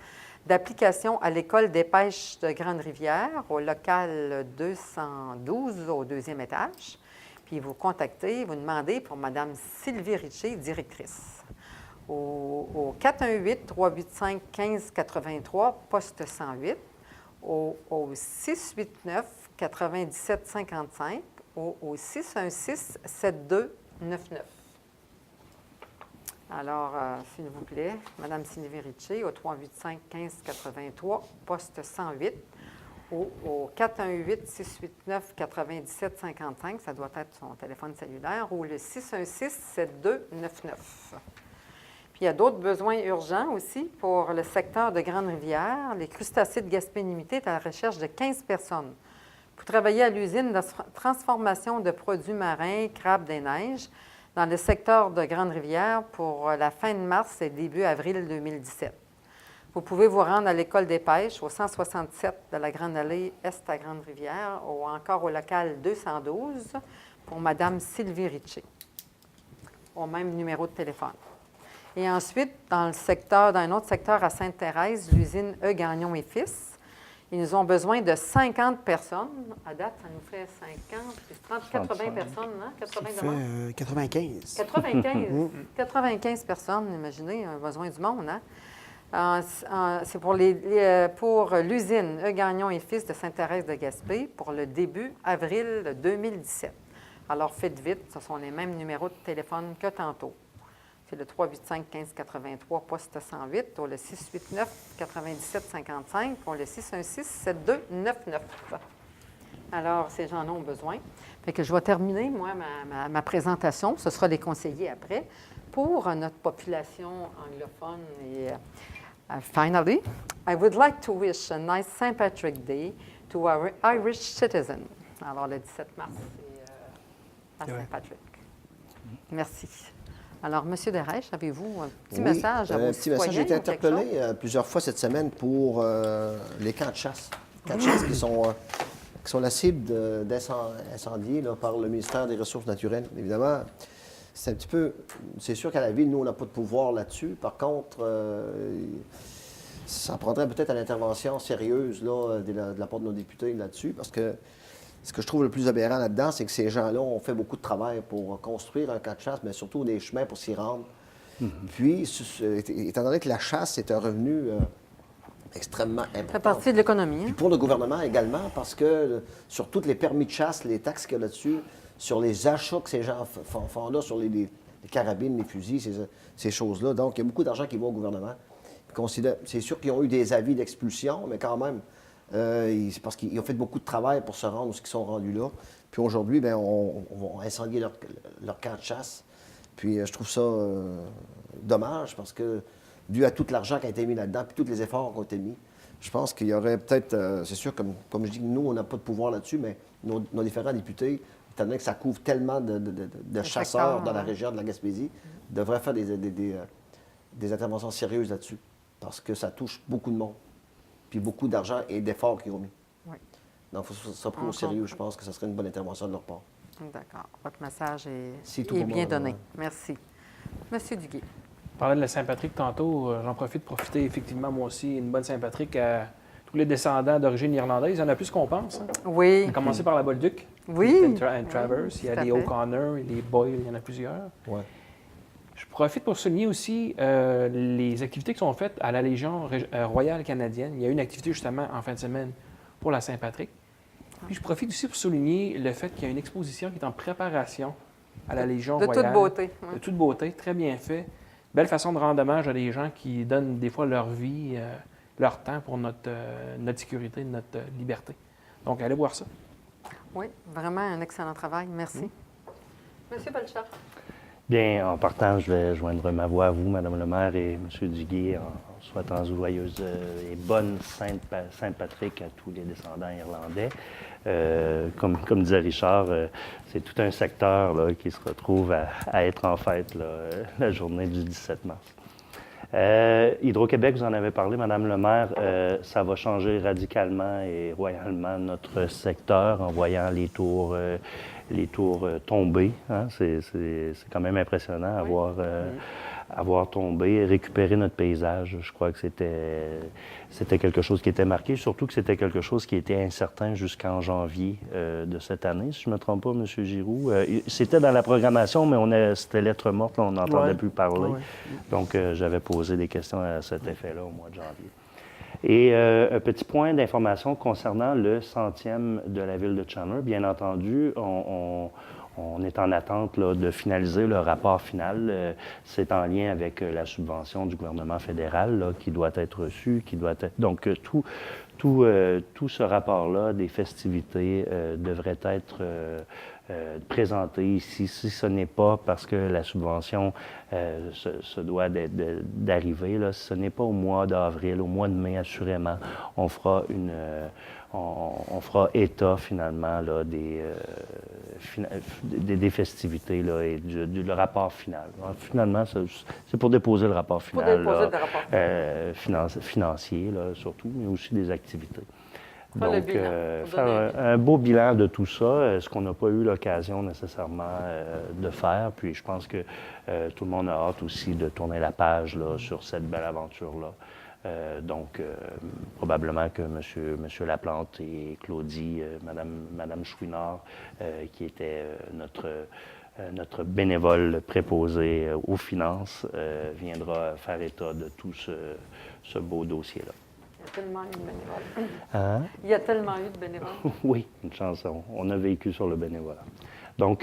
S1: d'application à l'École des pêches de Grande-Rivière, au local 212, au 2e étage. Puis vous contactez, vous demandez pour Mme Sylvie Richer, directrice. Au 418-385-1583, poste 108, au 689-9755, au 616-7299. Alors, s'il vous plaît, Mme Sylvie Richer, au 385-1583, poste 108, au 418-689-9755, ça doit être son téléphone cellulaire, ou le 616-7299. Puis, il y a d'autres besoins urgents aussi pour le secteur de Grande-Rivière. Les crustacés de Gaspé-Limité est à la recherche de 15 personnes pour travailler à l'usine de transformation de produits marins, crabes des neiges, dans le secteur de Grande-Rivière pour la fin de mars et début avril 2017. Vous pouvez vous rendre à l'École des pêches au 167 de la Grande Allée Est à Grande-Rivière ou encore au local 212 pour Mme Sylvie Richer, au même numéro de téléphone. Et ensuite, dans un autre secteur à Sainte-Thérèse, l'usine E. Gagnon et Fils, ils ont besoin de 50 personnes. À date, ça nous fait 50, plus 30, 80 personnes, hein? 80 demandes.
S3: 95.
S1: 95 personnes, imaginez, un besoin du monde, hein? C'est pour l'usine E. Gagnon et Fils de Sainte-Thérèse de Gaspé pour le début avril 2017. Alors, faites vite, ce sont les mêmes numéros de téléphone que tantôt. C'est le 385-1583, poste 108, ou le 689-9755, ou le 616-7299. Alors, ces gens-là ont besoin. Fait que je vais terminer, moi, ma présentation. Ce sera les conseillers après. Pour notre population anglophone et finally, I would like to wish a nice St. Patrick's Day to Irish Citizen. Alors, le 17 mars, c'est à
S5: C'est vrai.
S1: Saint-Patrick. Merci. Alors, M. Desrèches, avez-vous un petit
S2: Oui,
S1: message à vos
S2: un petit message. J'ai été
S1: citoyens ou quelque chose?
S2: interpellé plusieurs fois cette semaine pour les camps de chasse. Camps de chasse qui sont la cible d'incendies par le ministère des Ressources naturelles. Évidemment, c'est un petit peu... C'est sûr qu'à la Ville, nous, on n'a pas de pouvoir là-dessus. Par contre, ça prendrait peut-être une intervention sérieuse là, de la part de nos députés là-dessus, parce que ce que je trouve le plus aberrant là-dedans, c'est que ces gens-là ont fait beaucoup de travail pour construire un camp de chasse, mais surtout des chemins pour s'y rendre. Puis, étant donné que la chasse est un revenu extrêmement
S1: Ça fait
S2: important.
S1: partie de l'économie.
S2: Puis
S1: Hein?
S2: pour le gouvernement également, parce que sur tous les permis de chasse, les taxes qu'il y a là-dessus, sur les achats que ces gens font là, sur les carabines, les fusils, ces choses-là. Donc, il y a beaucoup d'argent qui va au gouvernement. C'est sûr qu'ils ont eu des avis d'expulsion, mais quand même, c'est parce qu'ils ont fait beaucoup de travail pour se rendre où ils sont rendus là. Puis aujourd'hui, bien, on va incendier leur camp de chasse. Puis je trouve ça dommage parce que, dû à tout l'argent qui a été mis là-dedans, puis tous les efforts qui ont été mis, je pense qu'il y aurait peut-être, c'est sûr, comme je dis, nous, on n'a pas de pouvoir là-dessus, mais nos différents députés, étant donné que ça couvre tellement de chasseurs dans la région de la Gaspésie, devraient faire des interventions sérieuses là-dessus, parce que ça touche beaucoup de monde, puis beaucoup d'argent et d'efforts qu'ils ont mis.
S1: Oui.
S2: Donc, il faut que ça prenne au sérieux. Je pense que ça serait une bonne intervention de leur part.
S1: D'accord. Votre message
S2: C'est
S1: est
S2: tout pour
S1: bien
S2: moi,
S1: donné.
S2: madame.
S1: Merci. Monsieur Duguay.
S5: On parlait de la Saint-Patrick tantôt. J'en profite de profiter effectivement, moi aussi, une bonne Saint-Patrick à tous les descendants d'origine irlandaise. Il y en a plus qu'on pense. Hein.
S1: Oui.
S5: On a commencé par la Bolduc.
S1: Oui.
S5: And Travers. Il y a
S1: tout à
S5: les
S1: fait.
S5: O'Connor, les Boyle, il y en a plusieurs.
S2: Ouais.
S5: Je profite pour souligner aussi les activités qui sont faites à la Légion royale canadienne. Il y a une activité justement en fin de semaine pour la Saint-Patrick. Puis je profite aussi pour souligner le fait qu'il y a une exposition qui est en préparation à la Légion
S1: De
S5: royale.
S1: toute beauté.
S5: De
S1: Oui.
S5: toute beauté, très bien fait. Belle façon de rendre hommage à des gens qui donnent des fois leur vie, leur temps pour notre sécurité, notre liberté. Donc, allez voir ça.
S1: Oui, vraiment un excellent travail. Merci. Monsieur Belchard.
S4: Bien, en partant, je vais joindre ma voix à vous, Madame le maire et M. Duguay, en souhaitant joyeuse et bonne Sainte-Patrick à tous les descendants irlandais. Comme disait Richard, c'est tout un secteur là, qui se retrouve à être en fête là, la journée du 17 mars. Hydro-Québec, vous en avez parlé, Madame le maire, ça va changer radicalement et royalement notre secteur en voyant les tours tomber. Hein? C'est quand même impressionnant à voir tomber, récupérer notre paysage. Je crois que c'était quelque chose qui était marqué, surtout que c'était quelque chose qui était incertain jusqu'en janvier de cette année, si je ne me trompe pas, M. Giroux. C'était dans la programmation, mais c'était lettre morte, là, on n'entendait plus parler.
S3: Ouais.
S4: Donc, j'avais posé des questions à cet effet-là au mois de janvier. Et un petit point d'information concernant le 100e de la ville de Chandler. Bien entendu, on est en attente là, de finaliser le rapport final. C'est en lien avec la subvention du gouvernement fédéral là, qui doit être reçue, Donc, tout ce rapport-là des festivités devrait être présenté ici. Si ce n'est pas parce que la subvention se doit d'arriver, là, si ce n'est pas au mois d'avril, au mois de mai, assurément, on fera état finalement là, des festivités là, et du rapport final. Alors, finalement, c'est pour déposer le rapport final,
S1: déposer le rapport.
S4: financier là, surtout, mais aussi des activités.
S1: Faire le
S4: Donc,
S1: bilan.
S4: faire un beau bilan de tout ça, ce qu'on n'a pas eu l'occasion nécessairement de faire. Puis je pense que tout le monde a hâte aussi de tourner la page là, sur cette belle aventure-là. Donc, probablement que M. Laplante et Claudie, Mme Chouinard, qui était notre bénévole préposé aux finances, viendra faire état de tout ce beau dossier-là.
S1: Il y a tellement eu de bénévoles.
S4: Hein?
S1: Il y a tellement eu de bénévoles.
S4: Oui, une chanson. On a vécu sur le bénévolat. Donc,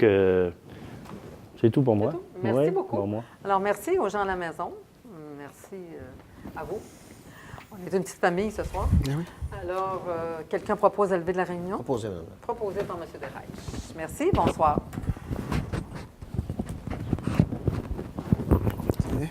S4: c'est tout pour moi.
S1: tout? Merci
S4: Oui,
S1: beaucoup.
S4: pour moi.
S1: Alors, merci aux gens à la maison. Merci à vous. On est une petite famille ce soir.
S3: Oui.
S1: Alors, quelqu'un propose de lever de la réunion?
S2: Proposez, madame.
S1: Proposé par M. Desrèches. Merci, bonsoir.
S3: C'est bien.